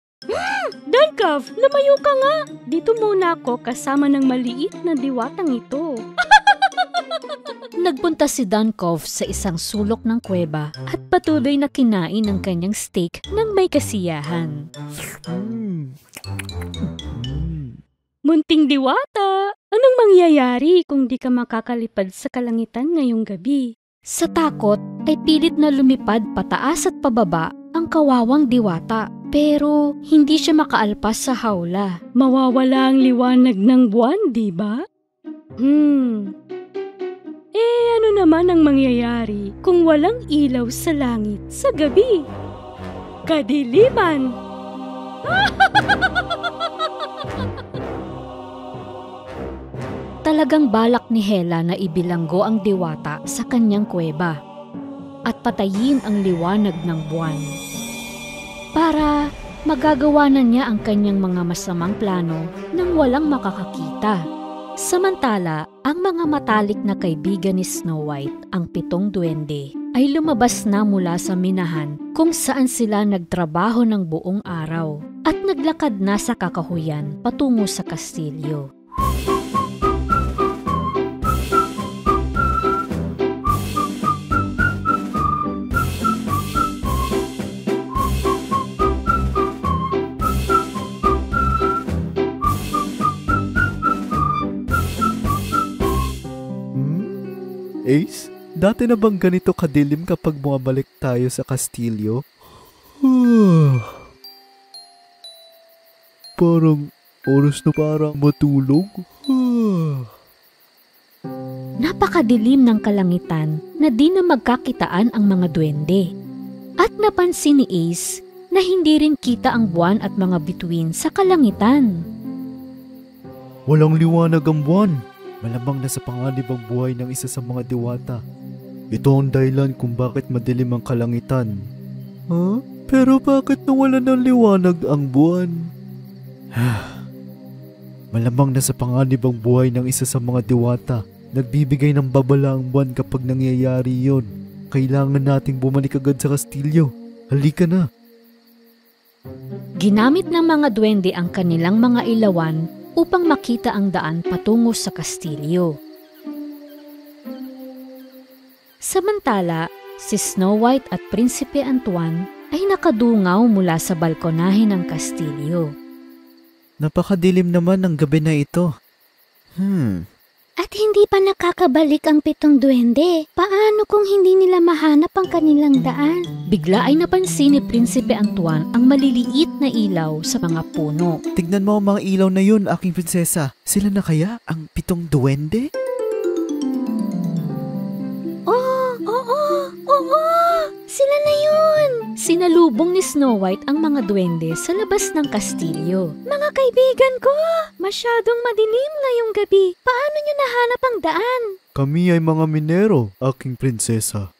Dunkov, lumayo ka nga. Dito muna ako kasama ng maliit na diwatang ito. Nagpunta si Dunkov sa isang sulok ng kuweba at patuloy na kinain ang kanyang steak ng may kasiyahan. Munting diwata, anong mangyayari kung di ka makakalipad sa kalangitan ngayong gabi? Sa takot ay pilit na lumipad pataas at pababa ang kawawang diwata. Pero hindi siya makaalpas sa hawla. Mawawala ang liwanag ng buwan, di ba? Ano naman ang mangyayari kung walang ilaw sa langit sa gabi? Kadiliman! Talagang balak ni Hela na ibilanggo ang diwata sa kanyang kuweba at patayin ang liwanag ng buwan. Para magagawa na niya ang kanyang mga masamang plano nang walang makakakita. Samantala, ang mga matalik na kaibigan ni Snow White, ang 7 duwende, ay lumabas na mula sa minahan kung saan sila nagtrabaho ng buong araw at naglakad na sa kakahuyan patungo sa kastilyo. Ace, dati na bang ganito kadilim kapag bumabalik tayo sa kastilyo? Parang oras na para matulog. Napakadilim ng kalangitan na di na magkakitaan ang mga duwende. At napansin ni Ace na hindi rin kita ang buwan at mga bituin sa kalangitan. Walang liwanag ang buwan. Malamang nasa panganib ang buhay ng isa sa mga diwata. Ito ang dahilan kung bakit madilim ang kalangitan. Pero bakit nawala ng liwanag ang buwan? Malamang nasa panganib ang buhay ng isa sa mga diwata. Nagbibigay ng babala ang buwan kapag nangyayari yon. Kailangan nating bumalik agad sa kastilyo. Halika na. Ginamit ng mga duwende ang kanilang mga ilawan upang makita ang daan patungo sa kastilyo. Samantala, si Snow White at Prinsipe Antoine ay nakadungaw mula sa balkonahe ng kastilyo. Napakadilim naman ng gabi na ito. At hindi pa nakakabalik ang 7 duwende. Paano kung hindi nila mahanap ang kanilang daan? Bigla ay napansin ni Prinsipe Antoine ang maliliit na ilaw sa mga puno. Tignan mo ang mga ilaw na yun, aking prinsesa. Sila na kaya ang 7 duwende? Oo! Sila na yun! Sinalubong ni Snow White ang mga duwende sa labas ng kastilyo. Mga kaibigan ko! Masyadong madilim ngayong gabi. Paano nyo nahanap ang daan? Kami ay mga minero, aking prinsesa.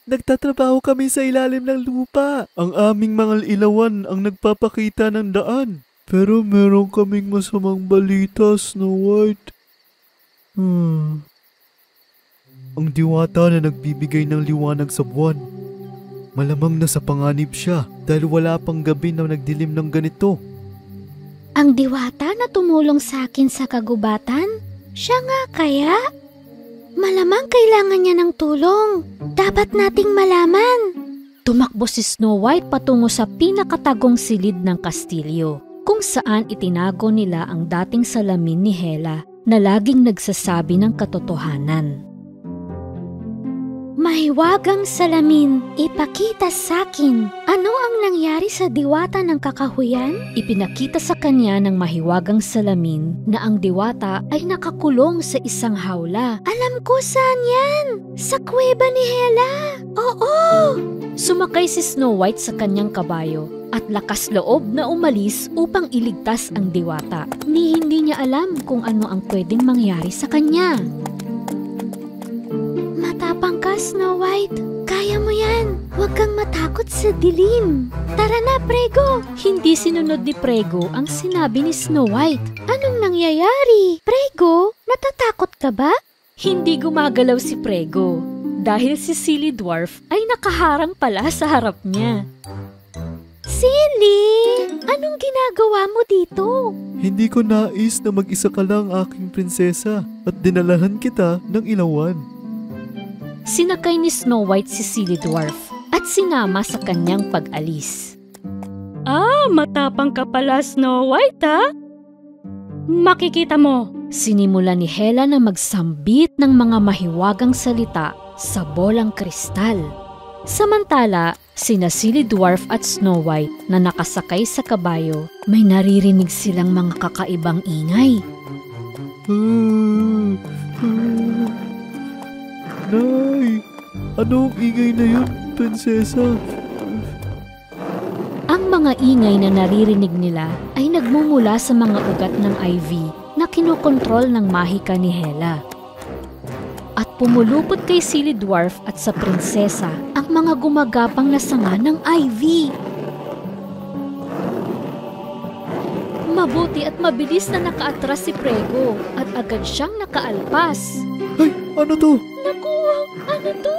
Nagtatrabaho kami sa ilalim ng lupa. Ang aming mga ilawan ang nagpapakita ng daan. Pero meron kaming masamang balita, Snow White. Ang diwata na nagbibigay ng liwanag sa buwan. Malamang nasa panganib siya dahil wala pang gabi na nagdilim ng ganito. Ang diwata na tumulong sa akin sa kagubatan? Siya nga kaya? Malamang kailangan niya ng tulong. Dapat nating malaman. Tumakbo si Snow White patungo sa pinakatagong silid ng kastilyo, kung saan itinago nila ang dating salamin ni Hela na laging nagsasabi ng katotohanan. Mahiwagang salamin, ipakita sakin. Ano ang nangyari sa diwata ng kakahuyan? Ipinakita sa kanya ng mahiwagang salamin na ang diwata ay nakakulong sa isang hawla. Alam ko saan yan! Sa kuweba ni Hela! Oo! Sumakay si Snow White sa kanyang kabayo at lakas loob na umalis upang iligtas ang diwata. Hindi niya alam kung ano ang pwedeng mangyari sa kanya. Matapang ka, Snow White. Kaya mo yan. Huwag kang matakot sa dilim. Tara na, Prego. Hindi sinunod ni Prego ang sinabi ni Snow White. Anong nangyayari? Prego, natatakot ka ba? Hindi gumagalaw si Prego dahil si Silly Dwarf ay nakaharang pala sa harap niya. Silly, anong ginagawa mo dito? Hindi ko nais na mag-isa ka lang, aking prinsesa, at dinalahan kita ng ilawan. Sinakay ni Snow White si Silly Dwarf at sinama sa kanyang pag-alis. Matapang ka pala, Snow White, ha? Makikita mo. Sinimula ni Hela na magsambit ng mga mahiwagang salita sa bolang kristal. Samantala, sina Silly Dwarf at Snow White na nakasakay sa kabayo, may naririnig silang mga kakaibang ingay. Nay, anong ingay na yun, prinsesa? Ang mga ingay na naririnig nila ay nagmumula sa mga ugat ng Ivy na kinokontrol ng mahika ni Hela. At pumulupot kay Silly Dwarf at sa prinsesa ang mga gumagapang na sanga ng Ivy. Mabuti at mabilis na nakaatras si Prego at agad siyang nakaalpas. Ay, ano to? Naku, ano to?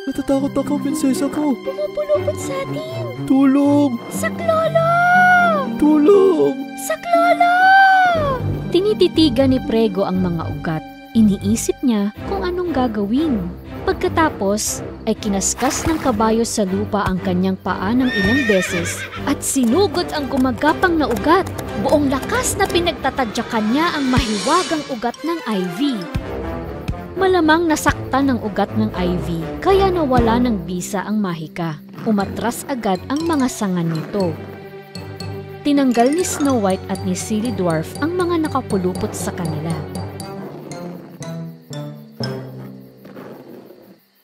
Natatakot ako, prinsesa ko. Pumupulupot sa atin. Tulong! Saklolo! Tulong! Saklolo! Tinititigan ni Prego ang mga ugat. Iniisip niya kung anong gagawin. Pagkatapos ay kinaskas ng kabayo sa lupa ang kanyang paa ng ilang beses at sinugod ang gumagapang na ugat. Buong lakas na pinagtatadyakan niya ang mahiwagang ugat ng Ivy. Malamang nasaktan ng ugat ng Ivy kaya nawala ng bisa ang mahika. Umatras agad ang mga sanga nito. Tinanggal ni Snow White at ni Silly Dwarf ang mga nakapulupot sa kanila.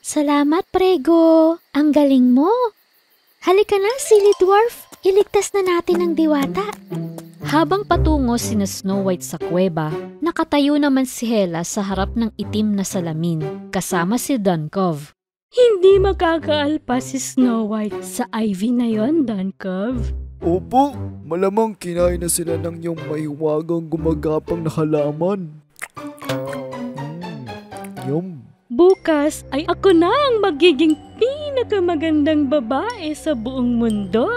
Salamat, Prego. Ang galing mo. Halika na, Silly Dwarf. Iligtas na natin ang diwata. Habang patungo sina Snow White sa kuweba, nakatayo naman si Hela sa harap ng itim na salamin, kasama si Duncove. Hindi makakaalpas si Snow White sa Ivy na yon, Duncove. Opo, malamang kinain na sila ng iyong mahiwagang gumagapang na halaman. Yum. Bukas ay ako na ang magiging pinakamagandang babae sa buong mundo.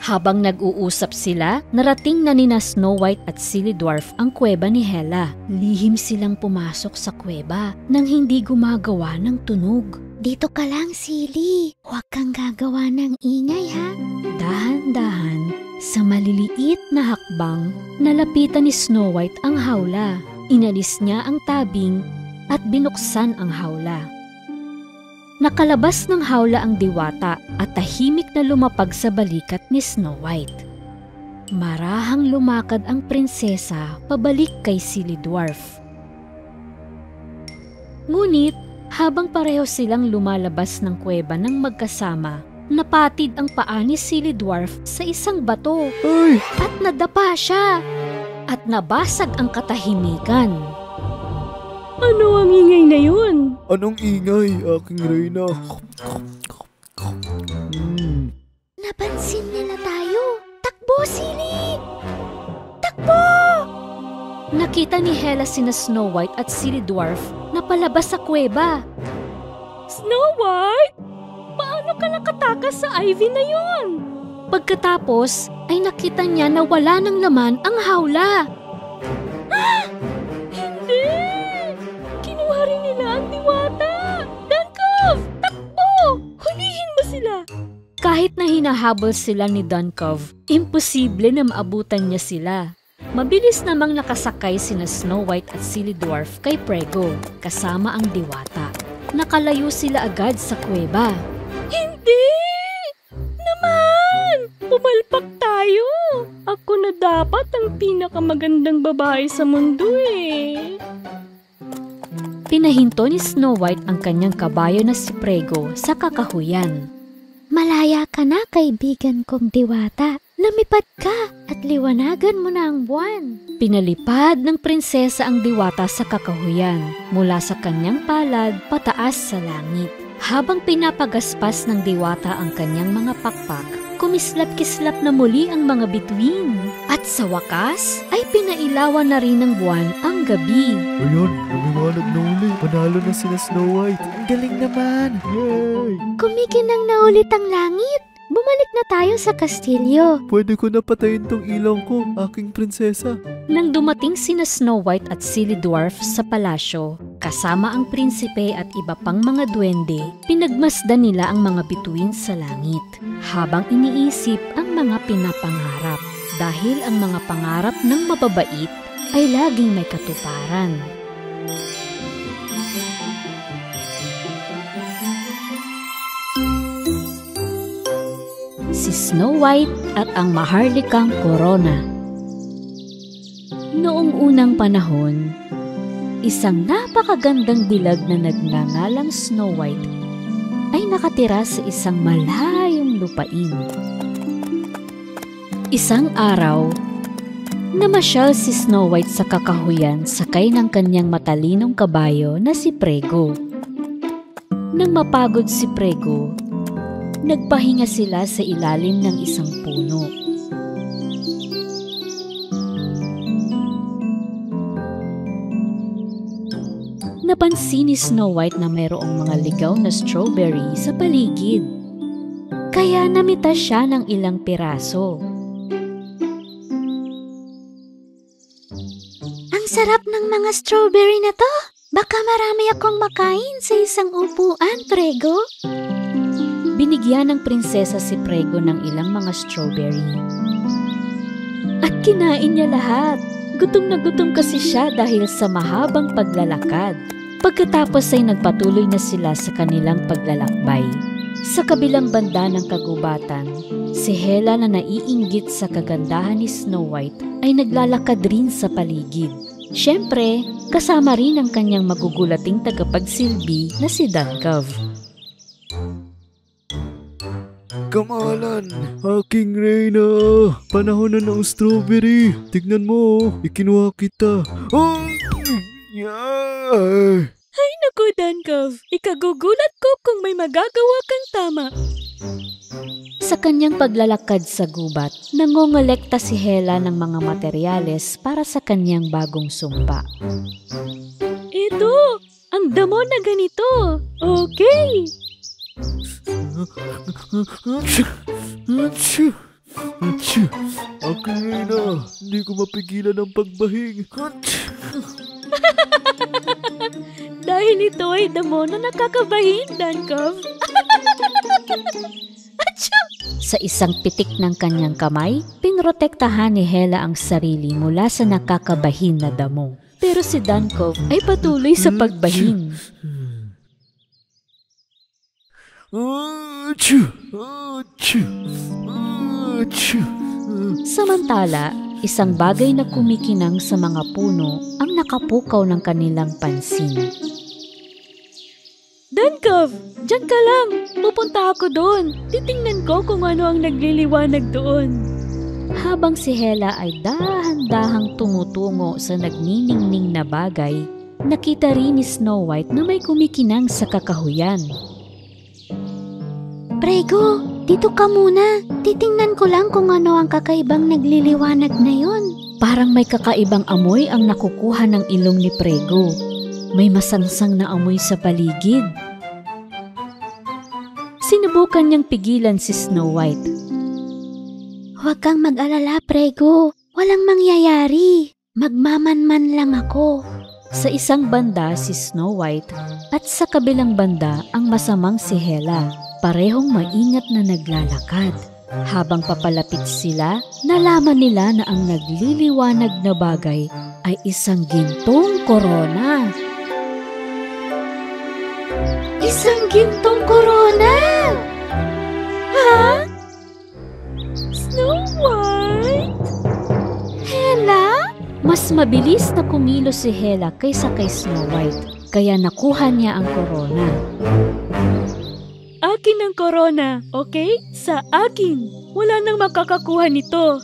Habang nag-uusap sila, narating na nina Snow White at Silly Dwarf ang kuweba ni Hela. Lihim silang pumasok sa kuweba nang hindi gumagawa ng tunog. Dito ka lang, Silly. Huwag kang gagawa ng ingay, ha? Dahan-dahan, sa maliliit na hakbang, nalapitan ni Snow White ang hawla. Inalis niya ang tabing at binuksan ang hawla. Nakalabas ng hawla ang diwata at tahimik na lumapag sa balikat ni Snow White. Marahang lumakad ang prinsesa pabalik kay Silly Dwarf. Ngunit, habang pareho silang lumalabas ng kuweba ng magkasama, napatid ang paa ni Silly Dwarf sa isang bato. Ay! At nadapa siya. At nabasag ang katahimikan. Ano ang ingay na yun? Anong ingay, aking reyna? Napansin nila tayo. Takbo, Silly! Takbo! Nakita ni Hela sina Snow White at Silly Dwarf na palabas sa kuweba. Snow White? Paano ka nakatakas sa ivy na yun? Pagkatapos ay nakita niya na wala ng laman ang hawla. Hindi! Kinuha rin nila ang diwata! Dunkov! Takbo! Hulihin mo sila! Kahit na hinahabol sila ni Dunkov, imposible na maabutan niya sila. Mabilis namang nakasakay sina Snow White at Silly Dwarf kay Prego, kasama ang diwata. Nakalayo sila agad sa kuweba. Hindi! Naman! Pumalpak tayo! Ako na dapat ang pinakamagandang babae sa mundo eh. Pinahinto ni Snow White ang kanyang kabayo na si Prego sa kakahuyan. Malaya ka na, kaibigan kong diwata. Lumipad ka at liwanagan mo na ang buwan. Pinalipad ng prinsesa ang diwata sa kakahuyan mula sa kanyang palad pataas sa langit. Habang pinapagaspas ng diwata ang kanyang mga pakpak, kumislap-kislap na muli ang mga bituin. At sa wakas, ay pinailawan na rin ng buwan ang gabi. Ayan, lumiwanag na uli. Panalo na sina Snow White. Ang galing naman. Yay! Kumikinang na ulit ang langit. Bumalik na tayo sa kastilyo. Pwede ko na patayin tong ilaw ko, aking prinsesa. Nang dumating sina Snow White at Silly Dwarf sa palasyo, kasama ang prinsipe at iba pang mga duwende, pinagmasdan nila ang mga bituin sa langit, habang iniisip ang mga pinapangarap. Dahil ang mga pangarap ng mababait ay laging may katuparan. Si Snow White at ang maharlikang korona. Noong unang panahon, isang napakagandang dilag na nagngangalang Snow White ay nakatira sa isang malayong lupain. Isang araw, namasyal si Snow White sa kakahuyan sakay ng kanyang matalinong kabayo na si Prego. Nang mapagod si Prego, nagpahinga sila sa ilalim ng isang puno. Napansin ni Snow White na mayroong mga ligaw na strawberry sa paligid. Kaya namita siya ng ilang piraso. Ang sarap ng mga strawberry na to. Baka marami akong makain sa isang upuan, Prego. Binigyan ng prinsesa si Prego ng ilang mga strawberry. At kinain niya lahat. Gutom na gutom kasi siya dahil sa mahabang paglalakad. Pagkatapos ay nagpatuloy na sila sa kanilang paglalakbay. Sa kabilang banda ng kagubatan, si Hela na naiinggit sa kagandahan ni Snow White ay naglalakad rin sa paligid. Siyempre, kasama rin ang kanyang magugulating tagapagsilbi na si Dunkov. Kamalan, aking reyna. Panahon na ng strawberry. Tignan mo, ikinuha kita. Ay naku, Dunkov. Ikagugulat ko kung may magagawa kang tama. Sa kanyang paglalakad sa gubat, nangongolekta si Hela ng mga materyales para sa kanyang bagong sumpa. Ito, ang damo na ganito. Okay. Akin na, hindi ko mapigilan ang pagbahing. Dahil ito ay damo na nakakabahin, Dankov. Sa isang pitik ng kanyang kamay, pinrotektahan ni Hela ang sarili mula sa nakakabahin na damo. Pero si Dankov ay patuloy sa pagbahin. Samantala, isang bagay na kumikinang sa mga puno ang nakapukaw ng kanilang pansin. Dankov, diyan ka lang. Pupunta ako doon. Titingnan ko kung ano ang nagliliwanag doon. Habang si Hela ay dahan-dahang tumutungo sa nagniningning na bagay, nakita rin ni Snow White na may kumikinang sa kakahuyan. Prego, dito ka muna. Titingnan ko lang kung ano ang kakaibang nagliliwanag na yon. Parang may kakaibang amoy ang nakukuha ng ilong ni Prego. May masangsang na amoy sa paligid. Sinubukan niyang pigilan si Snow White. Huwag kang mag-alala, Prego. Walang mangyayari. Magmamanman lang ako. Sa isang banda si Snow White at sa kabilang banda ang masamang si Hela. Parehong maingat na naglalakad. Habang papalapit sila, nalaman nila na ang nagliliwanag na bagay ay isang gintong korona. Isang gintong korona! Ha? Snow White? Hela? Mas mabilis na kumilos si Hela kaysa kay Snow White, kaya nakuha niya ang korona. Akin ang korona, okay? Sa akin. Wala nang makakakuha nito.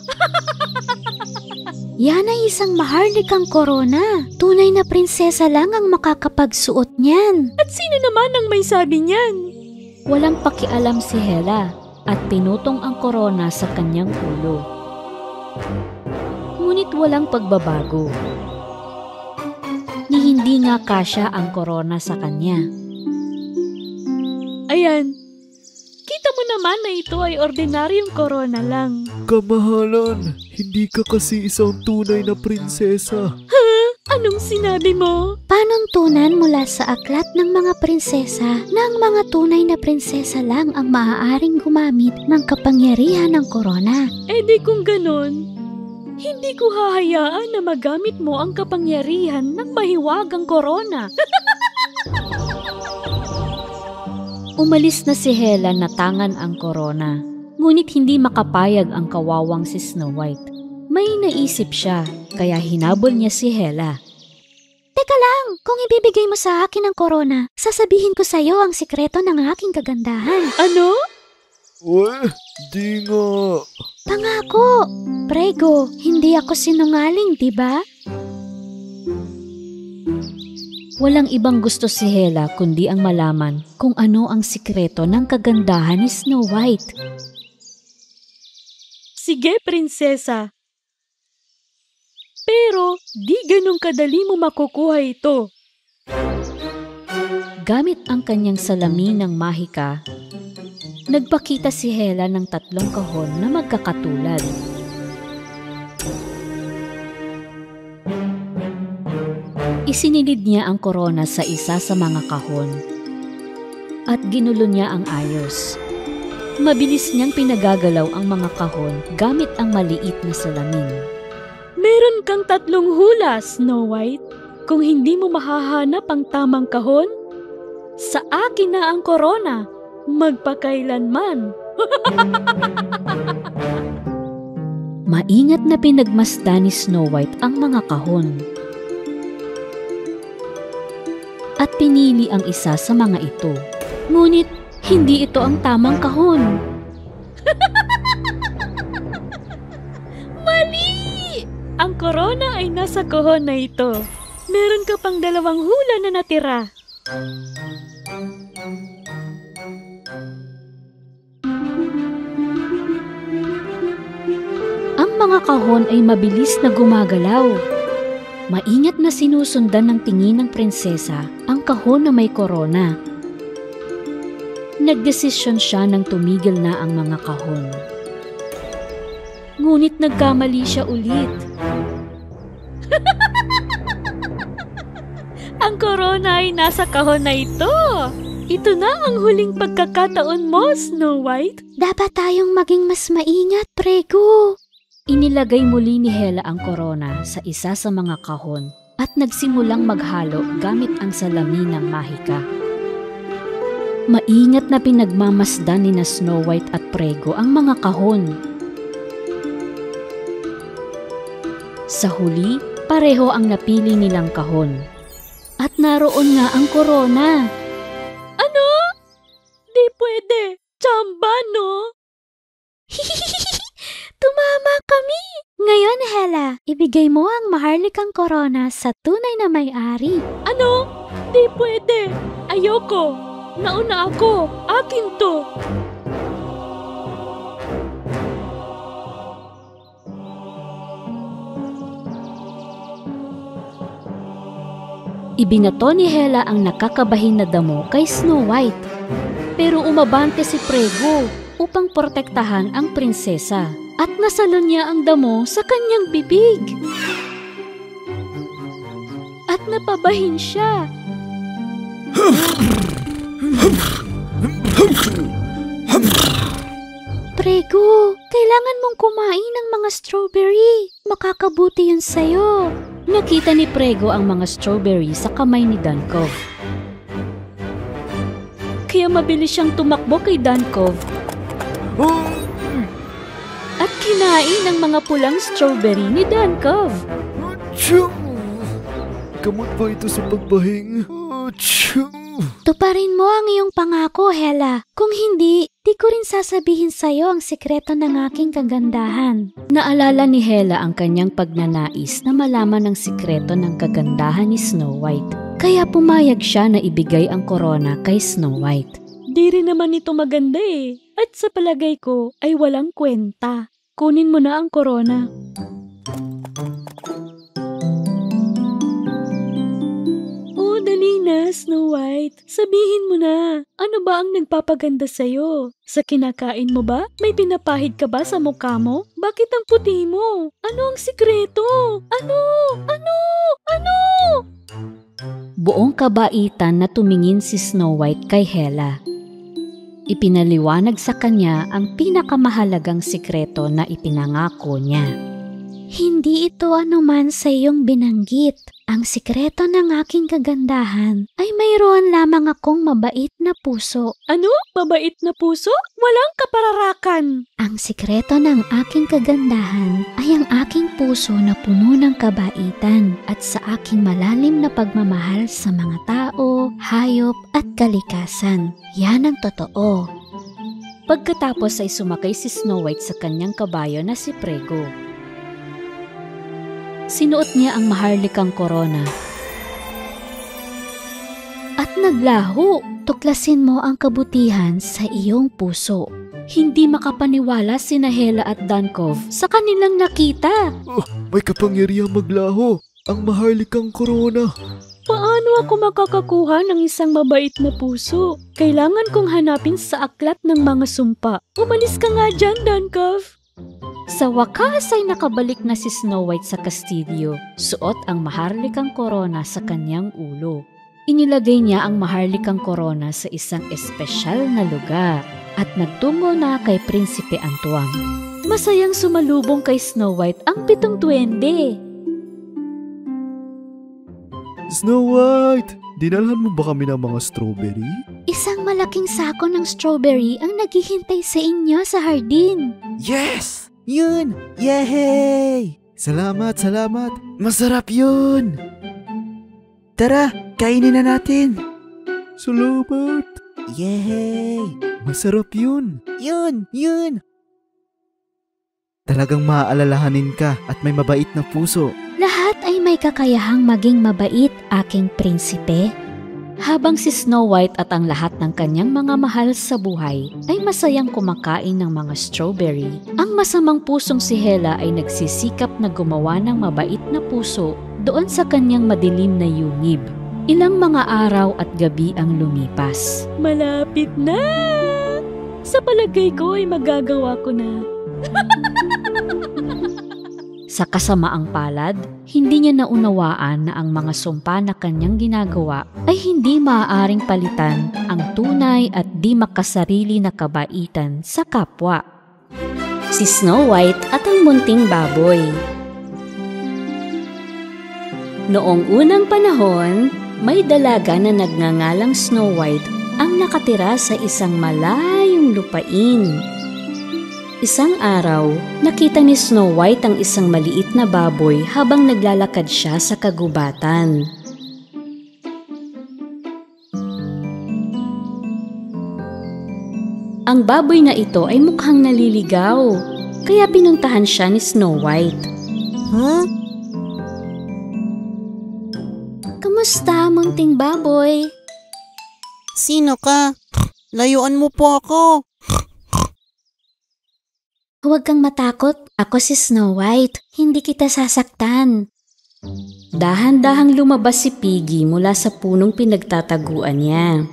Yan ay isang maharlikang korona. Tunay na prinsesa lang ang makakapagsuot niyan. At sino naman ang may sabi niyan? Walang pakialam si Hela at pinutong ang korona sa kanyang ulo. Ngunit walang pagbabago. Ni hindi nga kasya ang korona sa kanya. Ayan. Kita mo naman na ito ay ordinaryong korona lang. Kamahalan, hindi ka kasi isang tunay na prinsesa. Ha? Anong sinabi mo? Panuntunan mula sa aklat ng mga prinsesa na ang mga tunay na prinsesa lang ang maaaring gumamit ng kapangyarihan ng korona. Eh di kung ganon, hindi ko hahayaan na magamit mo ang kapangyarihan ng mahiwagang korona. Umalis na si Hela na tangan ang korona, ngunit hindi makapayag ang kawawang si Snow White. May naisip siya, kaya hinabol niya si Hela. Teka lang, kung ibibigay mo sa akin ang korona, sasabihin ko sa iyo ang sikreto ng aking kagandahan. Ano? Di nga. Pangako, Prego, hindi ako sinungaling, di ba? Walang ibang gusto si Hela kundi ang malaman kung ano ang sikreto ng kagandahan ni Snow White. Sige, prinsesa. Pero di ganun kadali mo makukuha ito. Gamit ang kanyang salamin ng mahika, nagpakita si Hela ng 3 kahon na magkakatulad. Isinilid niya ang korona sa isa sa mga kahon at ginulo niya ang ayos. Mabilis niyang pinagagalaw ang mga kahon gamit ang maliit na salamin. Meron kang 3 hula, Snow White. Kung hindi mo mahahanap ang tamang kahon, sa akin na ang korona, magpakailanman. Maingat na pinagmasdan ni Snow White ang mga kahon. At pinili ang isa sa mga ito. Ngunit hindi ito ang tamang kahon. Mali! Ang korona ay nasa kahon na ito. Meron ka pang 2 hula na natira. Ang mga kahon ay mabilis na gumagalaw. Maingat na sinusundan ng tingin ng prinsesa ang kahon na may korona. Nagdesisyon siya nang tumigil na ang mga kahon. Ngunit nagkamali siya ulit. Ang korona ay nasa kahon na ito. Ito na ang huling pagkakataon mo, Snow White. Dapat tayong maging mas maingat, Prego. Inilagay muli ni Hela ang korona sa isa sa mga kahon at nagsimulang maghalo gamit ang salamin ng mahika. Maingat na pinagmamasdan ni na Snow White at Prego ang mga kahon. Sa huli, pareho ang napili nilang kahon. At naroon nga ang korona. Ano? Di pwede. Tsamba, no? Tumama kami! Ngayon, Hela, ibigay mo ang maharlikang korona sa tunay na may-ari. Ano? Di pwede. Ayoko. Nauna ako. Akin to. Ibinato ni Hela ang nakakabahin na damo kay Snow White. Pero umabante si Prego upang protektahan ang prinsesa at nasalon niya ang damo sa kanyang bibig. At napabahin siya. Prego, kailangan mong kumain ng mga strawberry. Makakabuti yun sa'yo. Nakita ni Prego ang mga strawberry sa kamay ni Dunkov. Kaya mabilis siyang tumakbo kay Dunkov at kinain ang mga pulang strawberry ni Dunkov. Gamot ba ito sa pagbahing? Tuparin mo ang iyong pangako, Hela. Kung hindi, di ko rin sasabihin sa'yo ang sikreto ng aking kagandahan. Naalala ni Hela ang kanyang pagnanais na malaman ang sikreto ng kagandahan ni Snow White. Kaya pumayag siya na ibigay ang korona kay Snow White. Di rin naman ito maganda eh. At sa palagay ko ay walang kwenta. Kunin mo na ang korona. Dali na, Snow White. Sabihin mo na, ano ba ang nagpapaganda sa'yo? Sa kinakain mo ba? May pinapahid ka ba sa mukha mo? Bakit ang puti mo? Ano ang sikreto? Ano? Buong kabaitan na tumingin si Snow White kay Hela. Ipinaliwanag sa kanya ang pinakamahalagang sikreto na ipinangako niya. Hindi ito anuman sa iyong binanggit. Ang sikreto ng aking kagandahan ay mayroon lamang akong mabait na puso. Ano? Mabait na puso? Walang kapararakan. Ang sikreto ng aking kagandahan ay ang aking puso na puno ng kabaitan at sa aking malalim na pagmamahal sa mga tao, hayop at kalikasan. Yan ang totoo. Pagkatapos ay sumakay si Snow White sa kanyang kabayo na si Prego. Sinuot niya ang maharlikang korona. At naglaho, tuklasin mo ang kabutihan sa iyong puso. Hindi makapaniwala sina Hela at Dunkov sa kanilang nakita. May kapangyarihang maglaho ang maharlikang korona. Paano ako makakakuha ng isang mabait na puso? Kailangan kong hanapin sa aklat ng mga sumpa. Umalis ka nga dyan, Dunkov. Sa wakas ay nakabalik na si Snow White sa kastilyo. Suot ang maharlikang korona sa kanyang ulo. Inilagay niya ang maharlikang korona sa isang espesyal na lugar at nagtungo na kay Prinsipe Antoine. Masayang sumalubong kay Snow White ang 7 duwende. Snow White, dinalhan mo ba kami ng mga strawberry? Isang malaking sako ng strawberry ang naghihintay sa inyo sa hardin. Yes! Yun! Yehey! Salamat! Masarap yun! Tara, kainin na natin! Salamat! Yehey! Masarap yun! Yun! Talagang maaalalahanin ka at may mabait na puso. Lahat ay may kakayahang maging mabait, aking prinsipe. Habang si Snow White at ang lahat ng kanyang mga mahal sa buhay ay masayang kumakain ng mga strawberry, ang masamang pusong si Hela ay nagsisikap na gumawa ng mabait na puso doon sa kanyang madilim na yungib. Ilang mga araw at gabi ang lumipas. Malapit na! Sa palagay ko ay magagawa ko na. Sa kasamaang palad, hindi niya naunawaan na ang mga sumpa na kanyang ginagawa ay hindi maaaring palitan ang tunay at di makasarili na kabaitan sa kapwa. Si Snow White at ang munting baboy. Noong unang panahon, may dalaga na nagngangalang Snow White ang nakatira sa isang malayong lupain. Isang araw, nakita ni Snow White ang isang maliit na baboy habang naglalakad siya sa kagubatan. Ang baboy na ito ay mukhang naliligaw, kaya pinuntahan siya ni Snow White. Huh? Kamusta, munting baboy? Sino ka? Layuan mo po ako. Huwag kang matakot. Ako si Snow White. Hindi kita sasaktan. Dahan-dahang lumabas si Piggy mula sa punong pinagtataguan niya.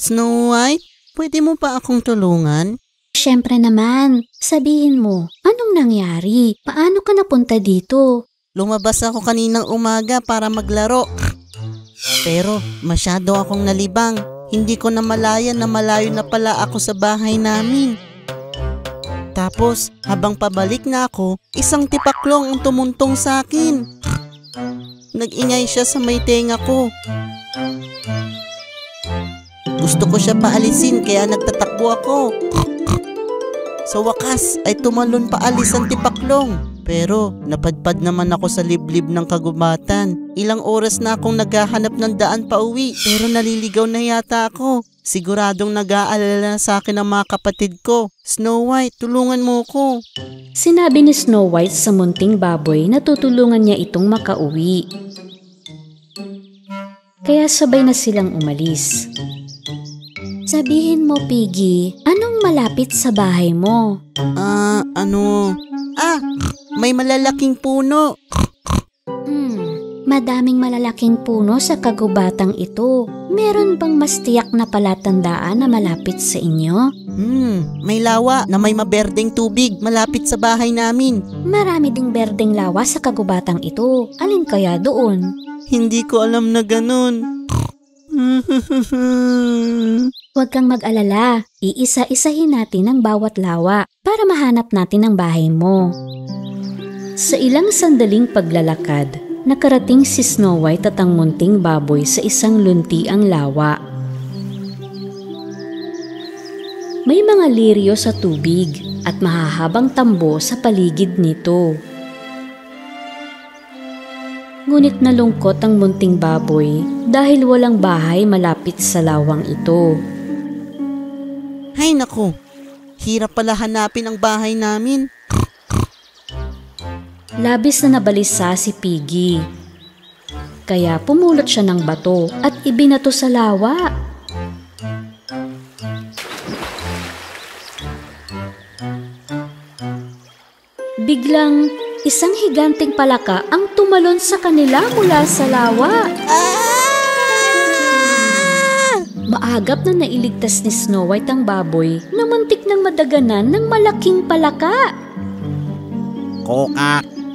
Snow White? Pwede mo pa akong tulungan? Siyempre naman. Sabihin mo, anong nangyari? Paano ka napunta dito? Lumabas ako kaninang umaga para maglaro. Pero masyado akong nalibang. Hindi ko namalayan na malayo na pala ako sa bahay namin. Tapos, habang pabalik na ako, isang tipaklong ang tumuntong sa akin. Nag-ingay siya sa may tenga ko. Gusto ko siya paalisin kaya nagtatakbo ako. Sa wakas ay tumalon paalis ang tipaklong. Pero napadpad naman ako sa liblib ng kagubatan. Ilang oras na akong naghahanap ng daan pa uwi pero naliligaw na yata ako. Siguradong nag-aalala na sa akin ang mga kapatid ko. Snow White, tulungan mo ko. Sinabi ni Snow White sa munting baboy na tutulungan niya itong makauwi. Kaya sabay na silang umalis. Sabihin mo, Piggy, anong malapit sa bahay mo? May malalaking puno. Madaming malalaking puno sa kagubatang ito. Meron bang mas tiyak na palatandaan na malapit sa inyo? May lawa na may maberdeng tubig malapit sa bahay namin. Marami ding berdeng lawa sa kagubatang ito. Alin kaya doon? Hindi ko alam na ganun. Huwag kang mag-alala. Iisa-isahin natin ang bawat lawa para mahanap natin ang bahay mo. Sa ilang sandaling paglalakad, nakarating si Snow White at ang munting baboy sa isang luntiang lawa. May mga liryo sa tubig at mahahabang tambo sa paligid nito. Ngunit nalungkot ang munting baboy dahil walang bahay malapit sa lawang ito. Hay naku, hirap pala hanapin ang bahay namin. Labis na nabalisa si Piggy. Kaya pumulot siya ng bato at ibinato sa lawa. Biglang, isang higanting palaka ang tumalon sa kanila mula sa lawa. Maagap na nailigtas ni Snow White ang baboy na muntik ng madaganan ng malaking palaka.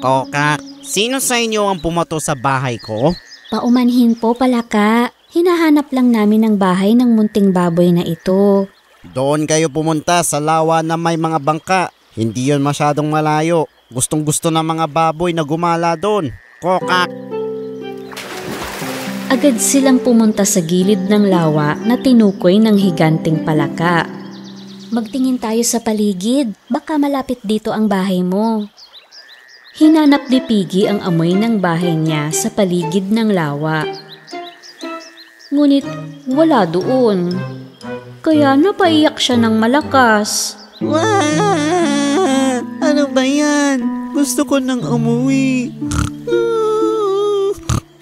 Kokak, sino sa inyo ang pumato sa bahay ko? Paumanhin po, palaka. Hinahanap lang namin ang bahay ng munting baboy na ito. Doon kayo pumunta sa lawa na may mga bangka. Hindi yon masyadong malayo. Gustong-gusto ng mga baboy na gumala doon. Kokak! Agad silang pumunta sa gilid ng lawa na tinukoy ng higanting palaka. Magtingin tayo sa paligid. Baka malapit dito ang bahay mo. Hinanap ni Piggy ang amoy ng bahay niya sa paligid ng lawa. Ngunit wala doon. Kaya napaiyak siya ng malakas. Ano ba yan? Gusto ko nang umuwi.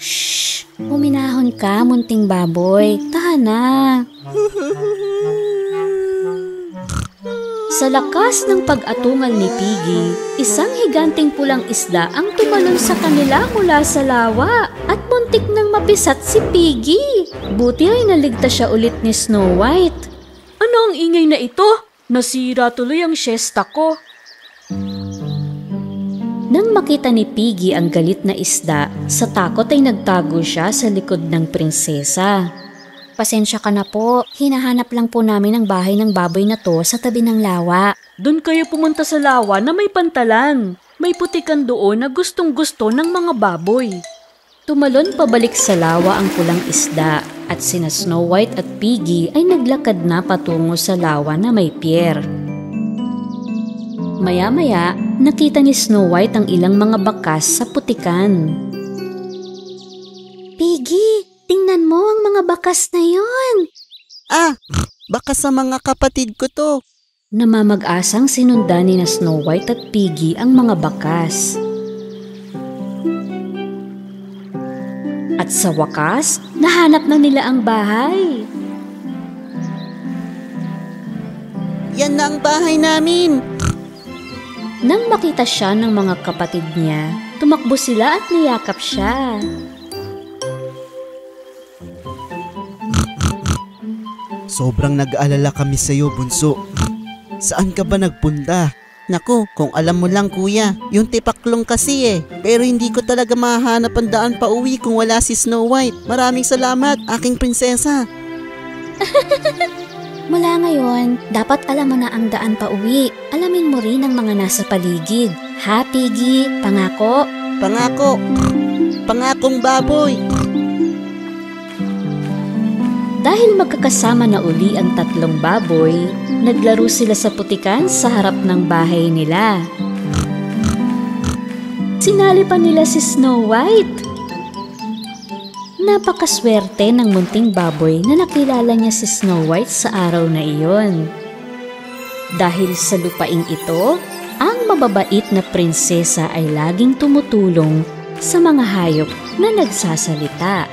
Shhh! Huminahon ka, munting baboy. Tahan na. Sa lakas ng pag-atungal ni Piggy, isang higanting pulang isda ang tumalon sa kanila mula sa lawa at muntik nang mapisat si Piggy. Buti ay naligtas siya ulit ni Snow White. Ano ang ingay na ito? Nasira tuloy ang siesta ko. Nang makita ni Piggy ang galit na isda, sa takot ay nagtago siya sa likod ng prinsesa. Pasensya ka na po, hinahanap lang po namin ang bahay ng baboy na to sa tabi ng lawa. Doon kayo pumunta sa lawa na may pantalan. May putikan doon na gustong-gusto ng mga baboy. Tumalon pabalik sa lawa ang pulang isda at sina Snow White at Piggy ay naglakad na patungo sa lawa na may pier. Maya-maya, nakita ni Snow White ang ilang mga bakas sa putikan. Piggy, tingnan mo ang mga bakas na yon. Bakas sa mga kapatid ko to. Namamag-asang sinundan ni na Snow White at Piggy ang mga bakas. At sa wakas, nahanap na nila ang bahay. Yan na ang bahay namin. Nang makita siya ng mga kapatid niya, tumakbo sila at niyakap siya. Sobrang nag-aalala kami sa'yo, bunso. Saan ka ba nagpunta? Naku, kung alam mo lang kuya, yung tipaklong kasi Pero hindi ko talaga mahanap ang daan pa uwi kung wala si Snow White. Maraming salamat, aking prinsesa. Mula ngayon, dapat alam mo na ang daan pa uwi. Alamin mo rin ang mga nasa paligid. Ha, Piggy? Pangako? Pangako. Pangakong baboy. Dahil magkakasama na uli ang tatlong baboy, naglaro sila sa putikan sa harap ng bahay nila. Sinali pa nila si Snow White. Napakaswerte ng munting baboy na nakilala niya si Snow White sa araw na iyon. Dahil sa lupaing ito, ang mababait na prinsesa ay laging tumutulong sa mga hayop na nagsasalita.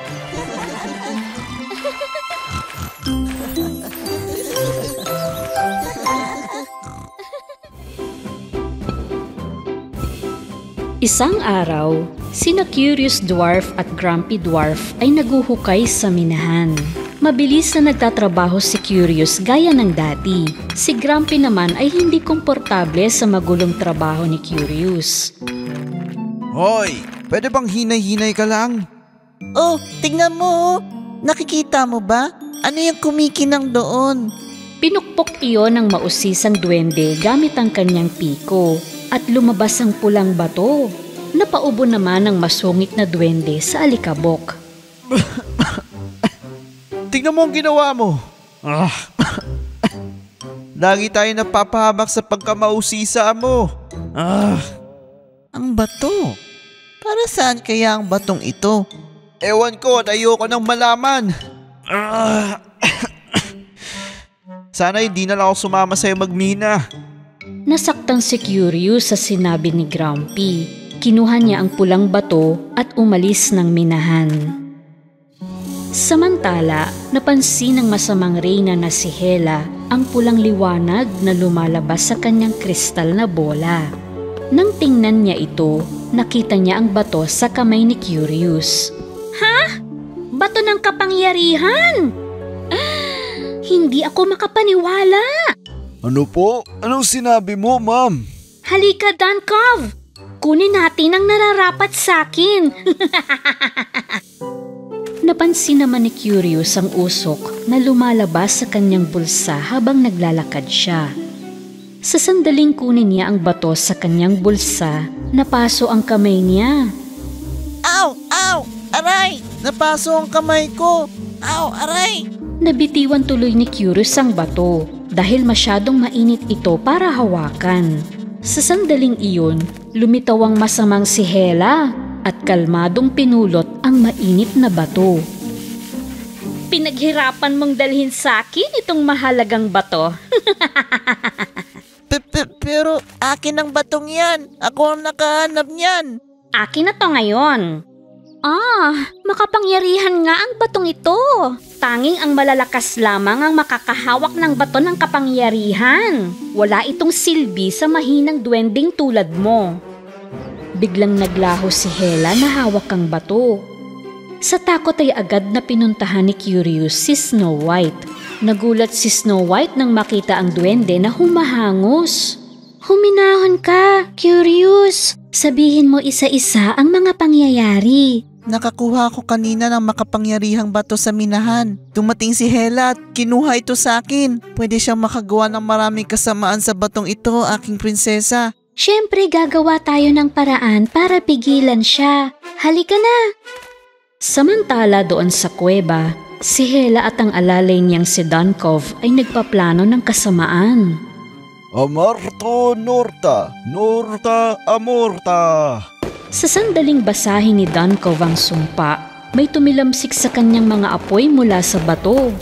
Isang araw, sina Curious Dwarf at Grumpy Dwarf ay naguhukay sa minahan. Mabilis na nagtatrabaho si Curious gaya ng dati. Si Grumpy naman ay hindi komportable sa magulong trabaho ni Curious. Hoy, pwede bang hinay-hinay ka lang? Oh, tingnan mo. Nakikita mo ba? Ano yung kumikinang doon? Pinukpok iyon ng mausisang duwende gamit ang kanyang piko. At lumabas ang pulang bato. Napaubo naman ang masungit na duwende sa alikabok. Tingnan mo ang ginawa mo. Lagi tayo napapahamak sa pagkamausisa mo. Ang bato? Para saan kaya ang batong ito? Ewan ko at ayoko nang malaman. Sana hindi na lang ako sumama sa'yo magmina. Nasaktan si Curious sa sinabi ni Grumpy. Kinuha niya ang pulang bato at umalis ng minahan. Samantala, napansin ng masamang reyna na si Hela ang pulang liwanag na lumalabas sa kanyang kristal na bola. Nang tingnan niya ito, nakita niya ang bato sa kamay ni Curious. Ha? Bato ng kapangyarihan? Hindi ako makapaniwala. Ano po? Anong sinabi mo, ma'am? Halika, Duncove! Kunin natin ang nararapat sa akin. Napansin naman ni Curious ang usok na lumalabas sa kanyang bulsa habang naglalakad siya. Sa sandaling kunin niya ang bato sa kanyang bulsa, napaso ang kamay niya. Aw! Aw! Aray! Napaso ang kamay ko! Aw! Aray! Nabitiwan tuloy ni Curious ang bato dahil masyadong mainit ito para hawakan. Sa sandaling iyon, lumitaw ang masamang si Hela at kalmadong pinulot ang mainit na bato. Pinaghirapan mong dalhin sa akin itong mahalagang bato. Pero akin ang batong yan. Ako ang nakahanap niyan. Akin na to ngayon. Makapangyarihan nga ang batong ito. Tanging ang malalakas lamang ang makakahawak ng bato ng kapangyarihan. Wala itong silbi sa mahinang duwending tulad mo. Biglang naglaho si Hela na hawak ang bato. Sa takot ay agad na pinuntahan ni Curious si Snow White. Nagulat si Snow White nang makita ang duwende na humahangos. Huminahon ka, Curious. Sabihin mo isa-isa ang mga pangyayari. Nakakuha ko kanina ng makapangyarihang bato sa minahan. Dumating si Hela at kinuha ito sa akin. Pwede siyang makagawa ng maraming kasamaan sa batong ito, aking prinsesa. Siyempre gagawa tayo ng paraan para pigilan siya. Halika na! Samantala doon sa kuweba, si Hela at ang alalay niyang si Dunkov ay nagpaplano ng kasamaan. Amarto Norta, Norta Amorta. Sa sandaling basahin ni Dunkov ang sumpa, may tumilamsik sa kanyang mga apoy mula sa bato.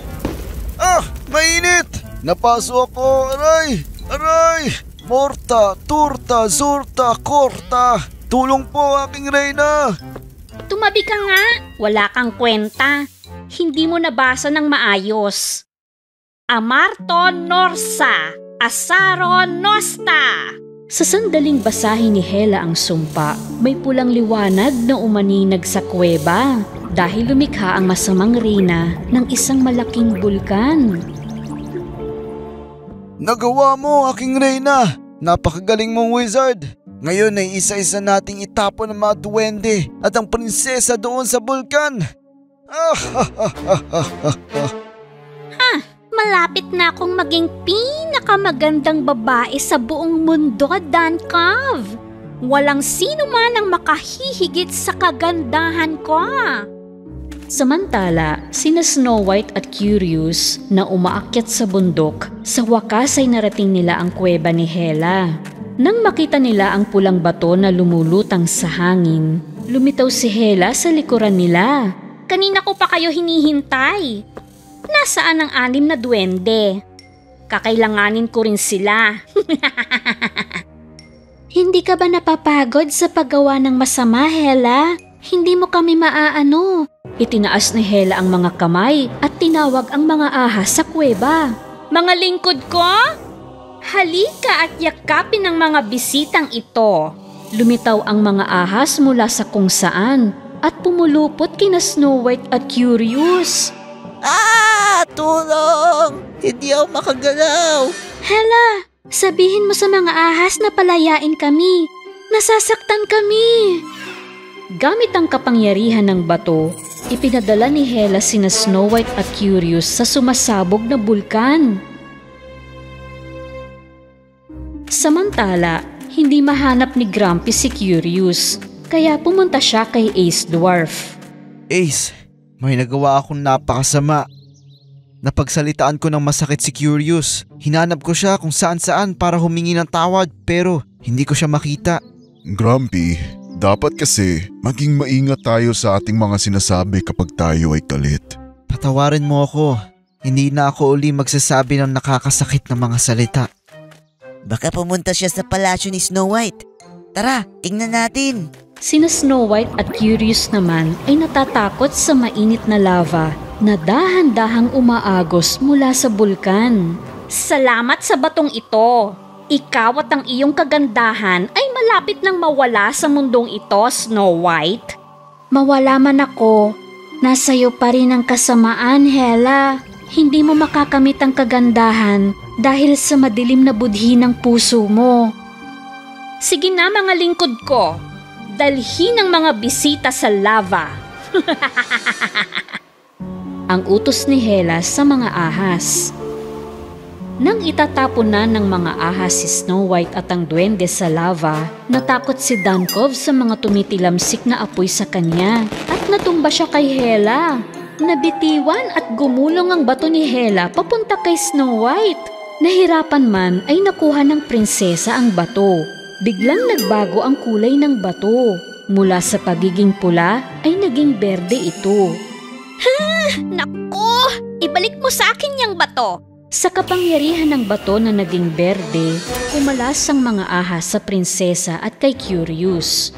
Mainit! Napaso ako, aray! Aray! Morta, turta, zurta, korta. Tulong po, aking reyna. Tumabi ka nga, wala kang kwenta. Hindi mo nabasa ng maayos. Amarto Norsa, Asaro Nosta. Sa sandaling basahin ni Hela ang sumpa, may pulang liwanag na umaninag sa kuweba dahil lumikha ang masamang reyna ng isang malaking bulkan. Nagawa mo, aking reyna. Napakagaling mong wizard. Ngayon ay isa-isa nating itapon ang mga duwende at ang prinsesa doon sa bulkan. Malapit na akong maging pinakamagandang babae sa buong mundo, Dunkov. Walang sino man ang makahihigit sa kagandahan ko. Samantala, sina Snow White at Curious na umaakyat sa bundok, sa wakas ay narating nila ang kuweba ni Hela. Nang makita nila ang pulang bato na lumulutang sa hangin, lumitaw si Hela sa likuran nila. Kanina ko pa kayo hinihintay. Nasaan ang 6 na duwende? Kakailanganin ko rin sila. Hindi ka ba napapagod sa paggawa ng masama, Hela? Hindi mo kami maaano. Itinaas ni Hela ang mga kamay at tinawag ang mga ahas sa kuweba. Mga lingkod ko, halika at yakapin ang mga bisitang ito. Lumitaw ang mga ahas mula sa kung saan at pumulupot kina Snow White at Curious. Tulong! Hindi ako makagalaw. Hela, sabihin mo sa mga ahas na palayain kami. Nasasaktan kami. Gamit ang kapangyarihan ng bato, ipinadala ni Hela sina Snow White at Curious sa sumasabog na bulkan. Samantala, hindi mahanap ni Grumpy si Curious, kaya pumunta siya kay Ace Dwarf. Ace, may nagawa akong napakasama. Napagsalitaan ko ng masakit si Curious. Hinanap ko siya kung saan-saan para humingi ng tawad pero hindi ko siya makita. Grumpy, dapat kasi maging maingat tayo sa ating mga sinasabi kapag tayo ay galit. Patawarin mo ako. Hindi na ako uli magsasabi ng nakakasakit na mga salita. Baka pumunta siya sa palasyo ni Snow White. Tara, tingnan natin. Sina Snow White at Curious naman ay natatakot sa mainit na lava na dahan-dahang umaagos mula sa bulkan. Salamat sa batong ito. Ikaw at ang iyong kagandahan ay malapit nang mawala sa mundong ito, Snow White. Mawala man ako, nasa iyo pa rin ang kasamaan, Hela. Hindi mo makakamit ang kagandahan dahil sa madilim na budhi ng puso mo. Sige na mga lingkod ko, dalhin ang mga bisita sa lava. Ang utos ni Hela sa mga ahas. Nang itatapon na ng mga ahas si Snow White at ang duwende sa lava, natakot si Dunkov sa mga tumitilamsik na apoy sa kanya at natumba siya kay Hela. Nabitiwan at gumulong ang bato ni Hela papunta kay Snow White. Nahirapan man ay nakuha ng prinsesa ang bato. Biglang nagbago ang kulay ng bato. Mula sa pagiging pula ay naging berde ito. Naku! Ibalik mo sa akin yung bato! Sa kapangyarihan ng bato na naging berde, umalas ang mga ahas sa prinsesa at kay Curious.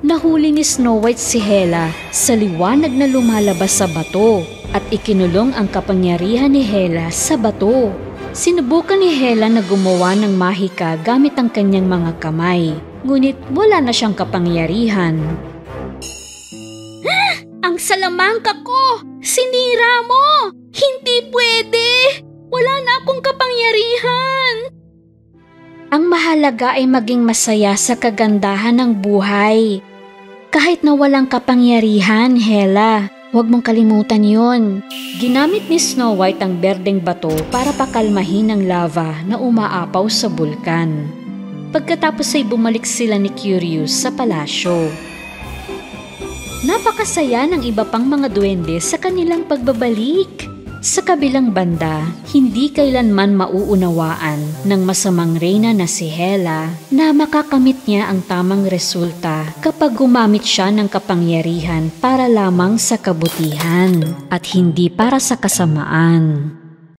Nahuli ni Snow White si Hela sa liwanag na lumalabas sa bato at ikinulong ang kapangyarihan ni Hela sa bato. Sinubukan ni Hela na gumawa ng mahika gamit ang kanyang mga kamay, ngunit wala na siyang kapangyarihan. Ang salamangka ko! Sinira mo! Hindi pwede! Wala na akong kapangyarihan! Ang mahalaga ay maging masaya sa kagandahan ng buhay. Kahit na walang kapangyarihan, Hela, huwag mong kalimutan yon. Ginamit ni Snow White ang berdeng bato para pakalmahin ang lava na umaapaw sa bulkan. Pagkatapos ay bumalik sila ni Curious sa palasyo. Napakasaya ng iba pang mga duwende sa kanilang pagbabalik. Sa kabilang banda, hindi kailanman mauunawaan ng masamang reyna na si Hela na makakamit niya ang tamang resulta kapag gumamit siya ng kapangyarihan para lamang sa kabutihan at hindi para sa kasamaan.